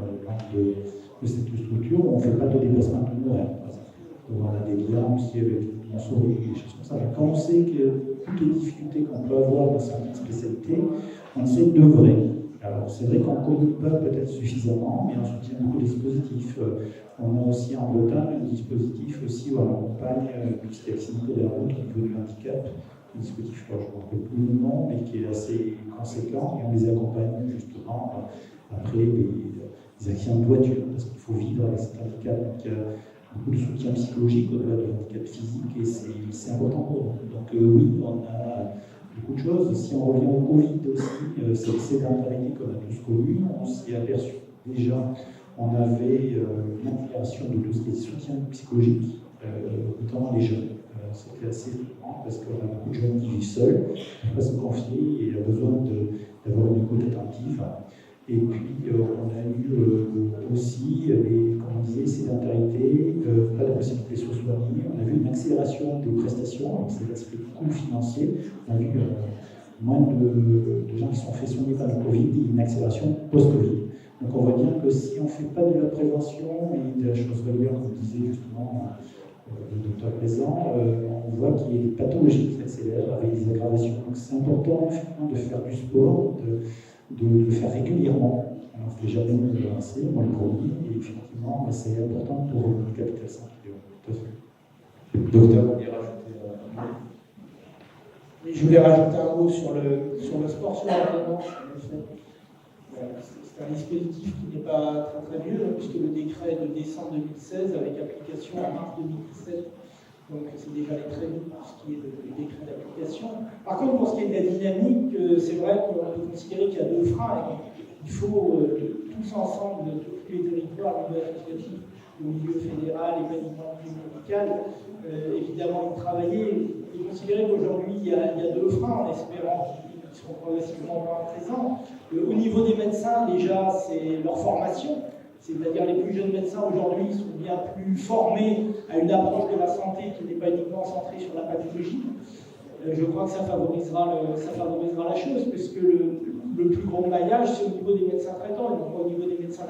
de cette structure, où on ne fait pas de déplacement temporaire. On a des liens aussi avec mon souris, des choses comme ça. Mais quand on sait que toutes les difficultés qu'on peut avoir dans certaines spécialités, on essaie d'œuvrer. Alors c'est vrai qu'on ne connaît pas peut-être suffisamment, mais on soutient beaucoup de dispositifs. On a aussi en Bretagne un dispositif aussi où on accompagne tout ce qui est accident de la route au niveau du handicap. Un dispositif, je ne me rappelle plus le nom, mais qui est assez conséquent, et on les accompagne justement après des accidents de voiture, parce qu'il faut vivre avec cet handicap. Donc il y a beaucoup de soutien psychologique au-delà de handicap physique, et c'est important pour nous. Donc oui, on a beaucoup de choses. Si on revient au Covid aussi, cette sédentarité qu'on a tous connue, on s'y est aperçu. Déjà, on avait une amélioration de tout ce qui est soutien psychologique, notamment les jeunes. C'était assez fréquent parce qu'on a beaucoup de jeunes qui vivent seuls, qui ne peuvent pas se confier et ont besoin d'avoir une écoute attentive. Et puis, on a eu aussi comme on disait, sédentarité, pas de possibilité de se soigner. On a vu une accélération des prestations, donc c'est l'aspect coût financier. On a vu moins de gens qui sont fait soigner par le Covid et une accélération post-Covid. Donc on voit bien que si on ne fait pas de la prévention et de la chose régulière, comme disait justement le docteur présent, on voit qu'il y a des pathologies qui s'accélèrent avec des aggravations. Donc c'est important effectivement de faire du sport, de le faire régulièrement. On ne fait jamais assez, on le promet, et effectivement c'est important pour le capital santé. Tout à fait. Docteur, vous voulez rajouter un mot? Et je voulais rajouter un mot sur le sport sur l'entraînement. C'est un dispositif qui n'est pas très vieux, puisque le décret de décembre 2016 avec application en mars 2017, donc c'est déjà allé très vite pour ce qui est du décret d'application. Par contre, pour ce qui est de la dynamique, c'est vrai qu'on peut considérer qu'il y a deux freins. Il faut tous ensemble, de tous les territoires, au niveau associatif, au milieu fédéral et pas uniquement au milieu médical, évidemment y travailler et considérer qu'aujourd'hui il y a deux freins en espérant qu'ils seront progressivement moins présents. Au niveau des médecins, déjà, c'est leur formation, c'est-à-dire les plus jeunes médecins aujourd'hui sont bien plus formés à une approche de la santé qui n'est pas uniquement centrée sur la pathologie. Je crois que ça favorisera la chose, puisque le plus gros maillage, c'est au niveau des médecins traitants, au niveau des médecins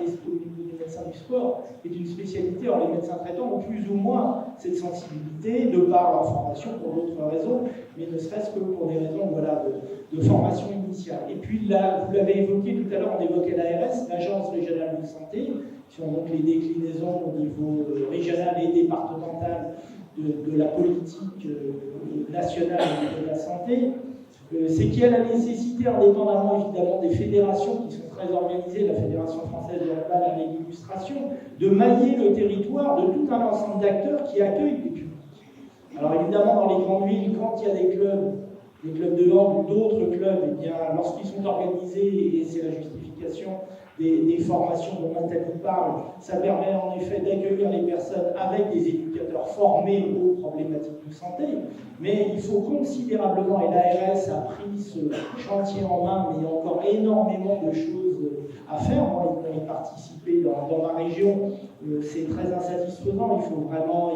du sport, est une spécialité. Alors les médecins traitants ont plus ou moins cette sensibilité, de par leur formation, pour d'autres raisons, mais ne serait-ce que pour des raisons de formation initiale. Et puis là, vous l'avez évoqué tout à l'heure, on évoquait l'ARS, l'Agence régionale de santé, qui sont donc les déclinaisons au niveau régional et départemental de la politique nationale de la santé. C'est qu'il y a la nécessité, indépendamment évidemment des fédérations qui sont très organisées, la Fédération française de handball avec l'illustration, de mailler le territoire de tout un ensemble d'acteurs qui accueillent des publics. Alors évidemment, dans les grandes villes, quand il y a des clubs de hand ou d'autres clubs, eh bien, lorsqu'ils sont organisés, et c'est la justification des formations dont Nathalie parle, ça permet en effet d'accueillir les personnes avec des éducateurs formés aux problématiques de santé, mais il faut considérablement, et l'ARS a pris ce chantier en main, mais il y a encore énormément de choses à faire. Moi, pour y participer dans ma région, c'est très insatisfaisant, il faut vraiment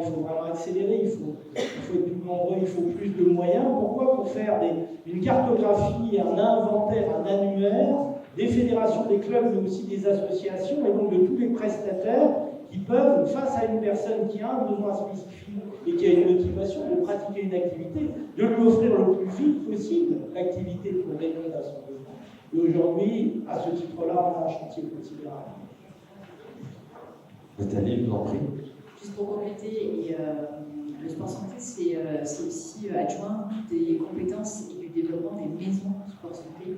accélérer, il faut être plus nombreux, il faut plus de moyens. Pourquoi? Pour faire une cartographie, un inventaire, un annuaire des fédérations, des clubs, mais aussi des associations, et donc de tous les prestataires qui peuvent, face à une personne qui a un besoin spécifique et qui a une motivation de pratiquer une activité, de lui offrir le plus vite possible l'activité pour répondre à son besoin. Et aujourd'hui, à ce titre-là, on a un chantier considérable. Nathalie, je vous en prie. Juste pour compléter, le sport santé, c'est aussi adjoint des compétences et du développement des maisons sport santé.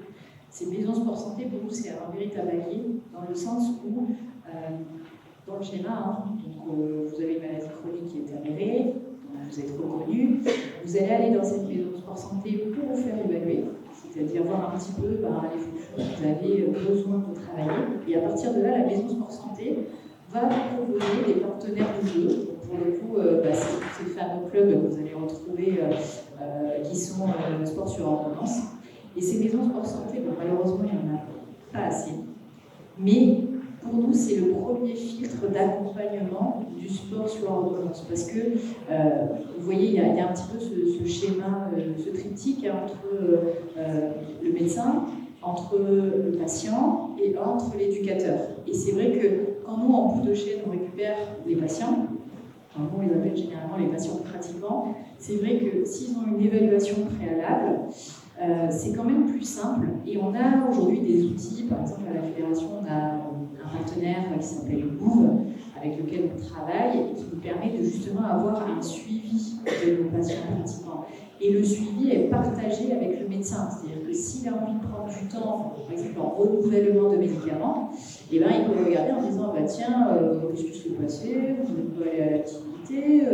Ces maisons sport santé, pour nous, c'est un véritable allié, dans le sens où, dans le schéma, vous avez une maladie chronique qui est avérée, vous êtes reconnu, vous allez aller dans cette maison sport santé pour vous faire évaluer, c'est-à-dire voir un petit peu les fonctions que vous avez besoin de travailler, et à partir de là, la maison sport santé va vous proposer des partenaires de jeu. Pour le coup, c'est ces fameux clubs que vous allez retrouver qui sont sport sur ordonnance. Et ces maisons sport santé, malheureusement, il n'y en a pas assez. Mais pour nous, c'est le premier filtre d'accompagnement du sport sur ordonnance. Parce que, vous voyez, il y a un petit peu ce schéma, ce triptyque entre le médecin, entre le patient et entre l'éducateur. Et c'est vrai que quand nous, en bout de chaîne, on récupère les patients, nous, on les appelle généralement les patients pratiquants, c'est vrai que s'ils ont une évaluation préalable, c'est quand même plus simple. Et on a aujourd'hui des outils, par exemple à la Fédération, on a un partenaire qui s'appelle Move, avec lequel on travaille et qui nous permet de justement avoir un suivi de nos patients pratiquants. Et le suivi est partagé avec le médecin, c'est-à-dire que s'il a envie de prendre du temps, par exemple en renouvellement de médicaments, il peut regarder en disant tiens, qu'est-ce qui s'est passé, vous n'êtes pas allé à l'activité,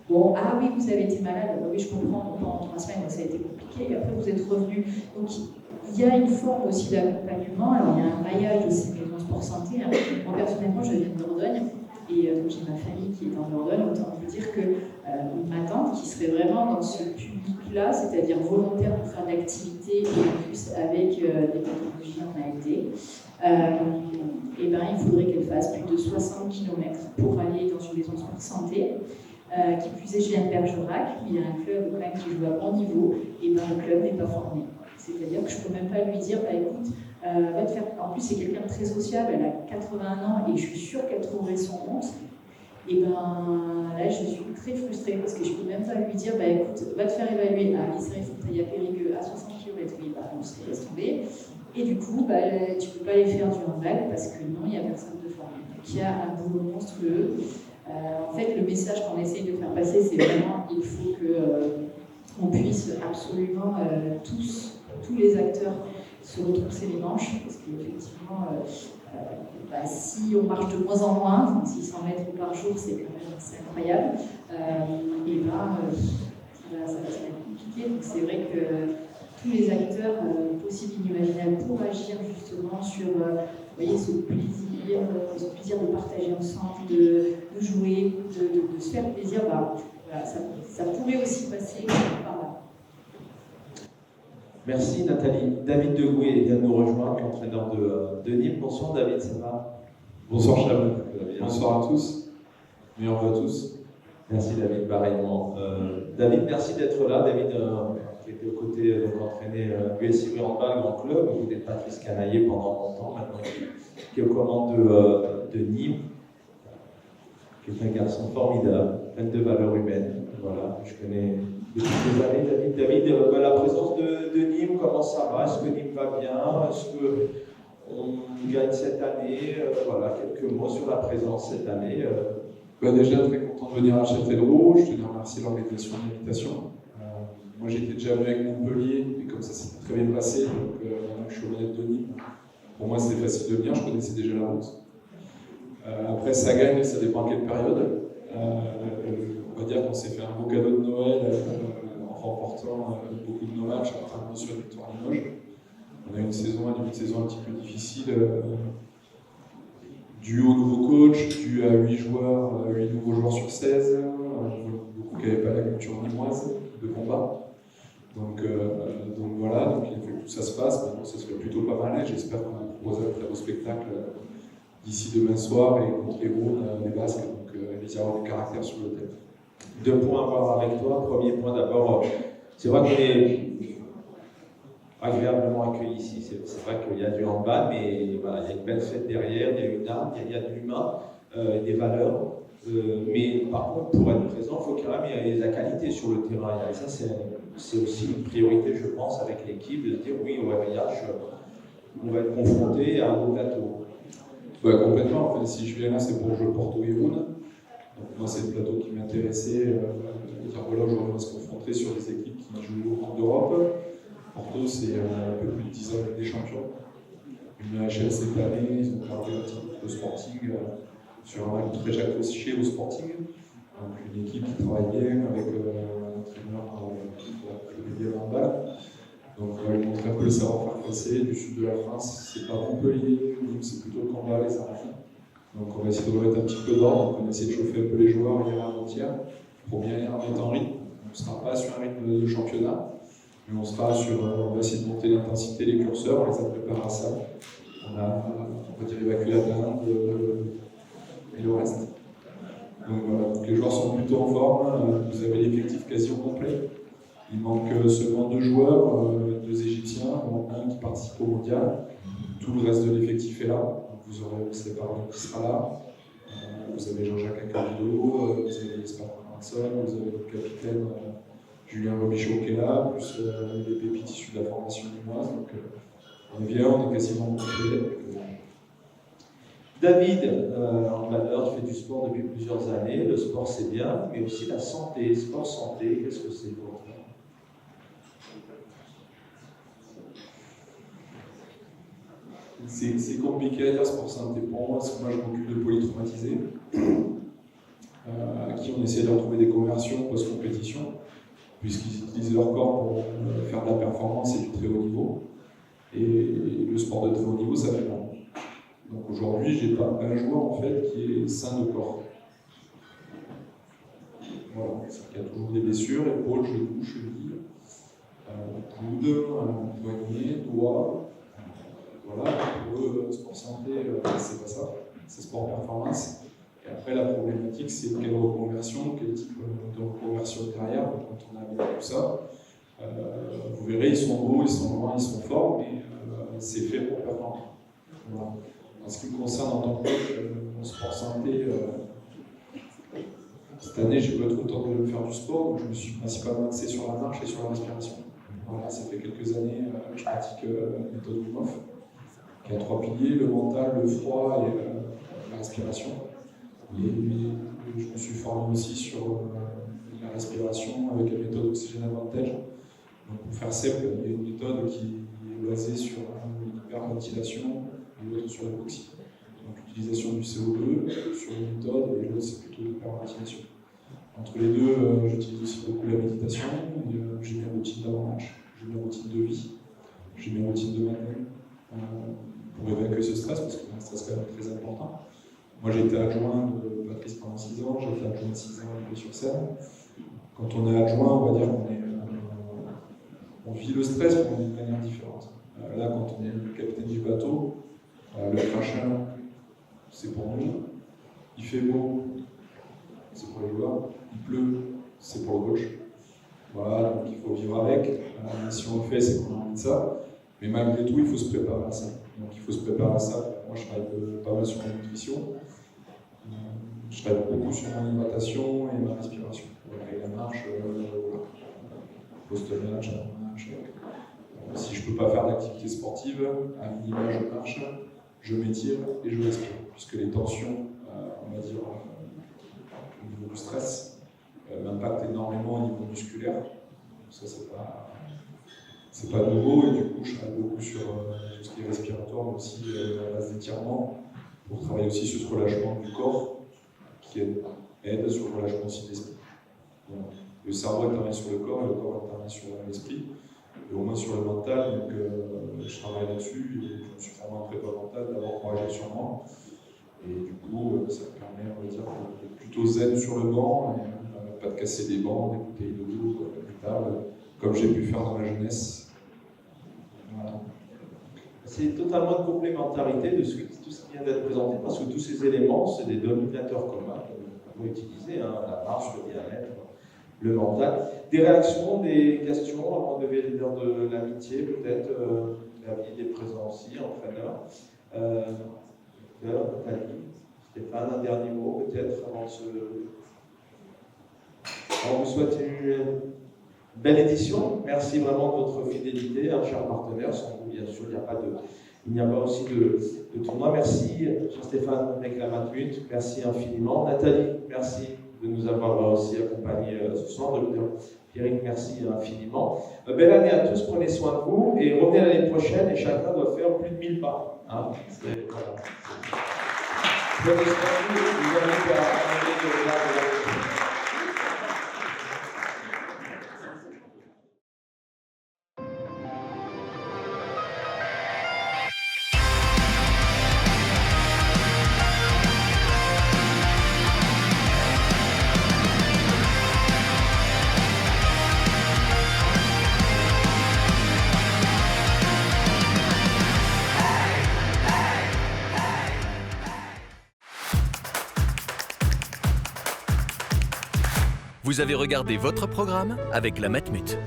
oui, vous avez été malade, oui, je comprends, pendant 3 semaines, ça a été compliqué, et après vous êtes revenu. Donc il y a une forme aussi d'accompagnement, alors il y a un maillage de ces maisons sport santé. Moi personnellement, je viens de Dordogne, et donc j'ai ma famille qui est en Dordogne, autant vous dire que ma tante, qui serait vraiment dans ce public-là, c'est-à-dire volontaire pour faire de l'activité, et en plus avec des pathologies en ALD, il faudrait qu'elle fasse plus de 60 km pour aller dans une maison de sport santé. Qui plus est, chez Bergerac, il y a un club quand même qui joue à bon niveau, et le club n'est pas formé. C'est-à-dire que je ne peux même pas lui dire, écoute, Va te faire... En plus, c'est quelqu'un de très sociable, elle a 81 ans et je suis sûre qu'elle trouverait son compte. Et ben là, je suis très frustrée parce que je peux même pas lui dire, bah écoute, va te faire évaluer à Isère-et-Fontaine à Périgueux à 60 km, oui, bah on se laisse tomber. Et du coup, bah, tu peux pas aller faire du handball parce que non, il n'y a personne de formé. Donc il y a un boulot monstrueux. En fait, le message qu'on essaye de faire passer, c'est vraiment, il faut qu'on puisse absolument tous les acteurs se retrousser les manches, parce qu'effectivement, si on marche de moins en moins, 600 mètres par jour, c'est incroyable, et ça va être compliqué. Donc c'est vrai que tous les acteurs possibles et inimaginables pour agir justement sur ce plaisir de partager ensemble, de jouer, de se faire plaisir, voilà, ça pourrait aussi passer par là. Merci Nathalie. David Degoué vient de nous rejoindre, entraîneur de Nîmes. Bonsoir David, ça va? Bonsoir Chab. Bonsoir à tous. Meilleurs vœux à tous. Merci David, pareillement. David, merci d'être là. David, qui était aux côtés, entraîné l'USI Handball Grand Club. Vous êtes Patrice Canaillé pendant longtemps, maintenant qui est aux commandes de Nîmes. Qui est un garçon formidable, plein de valeurs humaines. Voilà, je connais depuis des années David. La présence de Nîmes, comment ça va? Est-ce que Nîmes va bien? Est-ce qu'on gagne cette année? Voilà, quelques mots sur la présence cette année. Déjà, très content de venir à Châtellerault. Je tenais à remercier l'organisation de l'invitation. Moi, j'étais déjà venu avec Montpellier, et comme ça s'est très bien passé, donc maintenant que je suis au manette de Nîmes, pour moi, c'était facile de venir, je connaissais déjà la route. Après, ça gagne, ça dépend à quelle période. On va dire qu'on s'est fait un beau cadeau de Noël en remportant beaucoup de nos matchs, notamment sur la victoire à Limoges. On a eu une saison un petit peu difficile, dû au nouveau coach, dû à 8 nouveaux joueurs sur 16, beaucoup qui n'avaient pas la culture nîmoise de combat. Donc voilà, donc il faut que tout ça se passe. Maintenant, ça se fait plutôt pas mal et j'espère qu'on va proposer un très beau spectacle d'ici demain soir et contre les Gaunes, les Basques, donc il y aura du caractère sur le thème. 2 points à voir avec toi. Premier point d'abord, c'est vrai qu'on est agréablement accueillis ici. C'est vrai qu'il y a du handball, mais voilà, il y a une belle fête derrière, il y a une âme, il y a de l'humain, des valeurs. Mais par contre, pour être présent, il faut quand même il y ait de la qualité sur le terrain. Et ça, c'est aussi une priorité, je pense, avec l'équipe, de se dire oui, au RIH, on va être confronté à un beau gâteau. Complètement. En fait, si je viens là, c'est pour jouer Porto et Rouen. Donc moi, c'est le plateau qui m'intéressait. Voilà, aujourd'hui, on va se confronter sur des équipes qui jouent au Coupe d'Europe. Porto, c'est un peu plus de 10 ans avec des champions. Une HL cette année, ils ont parlé de Sporting sur un match très accroché au Sporting. Donc une équipe qui travaille bien avec un entraîneur qui fait bien en balle. Donc ils montrent un peu le savoir-faire français du sud de la France. C'est pas Montpellier, c'est plutôt le combat, les Arafins. Donc on va essayer de remettre un petit peu d'ordre, on va essayer de chauffer un peu les joueurs hier avant-hier pour bien les remettre en rythme. On ne sera pas sur un rythme de championnat, mais on va essayer de monter l'intensité, les curseurs, on les a préparés à ça. On va dire évacuer la dinde et le reste. Donc voilà, donc les joueurs sont plutôt en forme, vous avez l'effectif quasi au complet. Il manque seulement 2 joueurs, 2 Égyptiens, un qui participe au mondial. Tout le reste de l'effectif est là. Donc vous aurez Stéphane qui sera là. Vous avez Jean-Jacques Accardo, vous avez Espoir Manson, vous avez le capitaine Julien Robichaud qui est là, plus les pépites issues de la formation limoise. Donc on est bien, on est quasiment complet. David, en valeur, tu fais du sport depuis plusieurs années. Le sport, c'est bien, mais aussi la santé. Sport, santé, qu'est-ce que c'est pour toi? C'est compliqué à dire sport santé pour moi, parce que moi je m'occupe de polytraumatisés, à qui on essaie de retrouver des conversions post-compétition, puisqu'ils utilisent leur corps pour faire de la performance et du très haut niveau. Et le sport de très haut niveau, ça fait mal. Donc aujourd'hui, j'ai pas un joueur en fait qui est sain de corps. Voilà, il y a toujours des blessures, épaules, genoux, chevilles, coude, poignet, doigts. Voilà, pour eux, sport santé, c'est pas ça, c'est sport performance. Et après, la problématique, c'est quelle reconversion, quel type de reconversion derrière. Donc, quand on a mis tout ça, Vous verrez, ils sont beaux, ils sont loin, ils sont forts, mais c'est fait pour performer. Voilà. En ce qui me concerne en tant que coach en sport santé, cette année, j'ai pas trop le temps de faire du sport, donc je me suis principalement axé sur la marche et sur la respiration. Voilà, ça fait quelques années que je pratique la méthode Wim Hof, qui a 3 piliers, le mental, le froid et la respiration. Et je me suis formé aussi sur la respiration avec la méthode Oxygen Advantage. Donc pour faire simple, il y a une méthode qui est basée sur l'hyperventilation et l'autre sur l'hypoxie. Donc l'utilisation du CO2 sur une méthode et l'autre c'est plutôt l'hyperventilation. Entre les deux, j'utilise aussi beaucoup la méditation. J'ai mes routines d'avant-match, j'ai mes routines de vie, j'ai mes routines de matin pour évacuer ce stress, parce que c'est un stress quand même très important. Moi j'ai été adjoint de Patrice pendant 6 ans, j'ai été adjoint de 6 ans sur scène. Quand on est adjoint, on va dire qu'on vit le stress mais d'une manière différente. Là, quand on est le capitaine du bateau, le crachin, c'est pour nous. Il fait beau, c'est pour les joueurs. Il pleut, c'est pour le coach. Voilà, donc il faut vivre avec. Si on le fait, c'est qu'on a envie de ça. Mais malgré tout, il faut se préparer à ça. Donc il faut se préparer à ça. Moi, je travaille pas mal sur la nutrition. Je travaille beaucoup sur mon hydratation et ma respiration. Voilà, et la marche, voilà. Post-match, avant-match. Si je ne peux pas faire d'activité sportive, à minima, je marche, je m'étire et je respire. Puisque les tensions, on va dire, au niveau du stress, m'impactent énormément au niveau musculaire. Donc ça, c'est pas nouveau. Et du coup, je travaille beaucoup sur tout ce qui est respiratoire, mais aussi à base d'étirement, pour travailler aussi sur ce relâchement du corps, qui aide sur le relâchement aussi de l'esprit. Donc, le cerveau intervient sur le corps et le corps intervient sur l'esprit. Et au moins sur le mental, donc je travaille là-dessus, et je me suis formé en prépa mentale d'abord pour agir sur moi. Et du coup, ça me permet, on va dire, d'être plutôt zen sur le banc, et, pas de casser des bancs, des bouteilles de l'eau, des tables, comme j'ai pu faire dans ma jeunesse. Voilà. C'est totalement une complémentarité de tout ce qui vient d'être présenté, parce que tous ces éléments, c'est des dominateurs communs qu'on peut utiliser, hein, la marche, le diamètre, le mental. Des réactions, des questions avant de lever les leaders de l'amitié, peut-être, David est présent aussi, entraîneur. Nathalie, Stéphane, un dernier mot peut-être avant de se... On vous souhaite une belle édition. Merci vraiment de votre fidélité, un cher partenaire. Sans vous, bien sûr, il n'y a pas aussi de tournoi. Merci, cher Stéphane, avec la Matmut. Merci infiniment. Nathalie, merci de nous avoir aussi accompagnés ce soir. Pierrick, merci infiniment. Belle année à tous, prenez soin de vous et revenez l'année prochaine et chacun doit faire plus de 1000 pas. Hein, voilà. Prenez soin de vous, vous avez qu'à amener de l'art. Vous avez regardé votre programme avec la Matmut.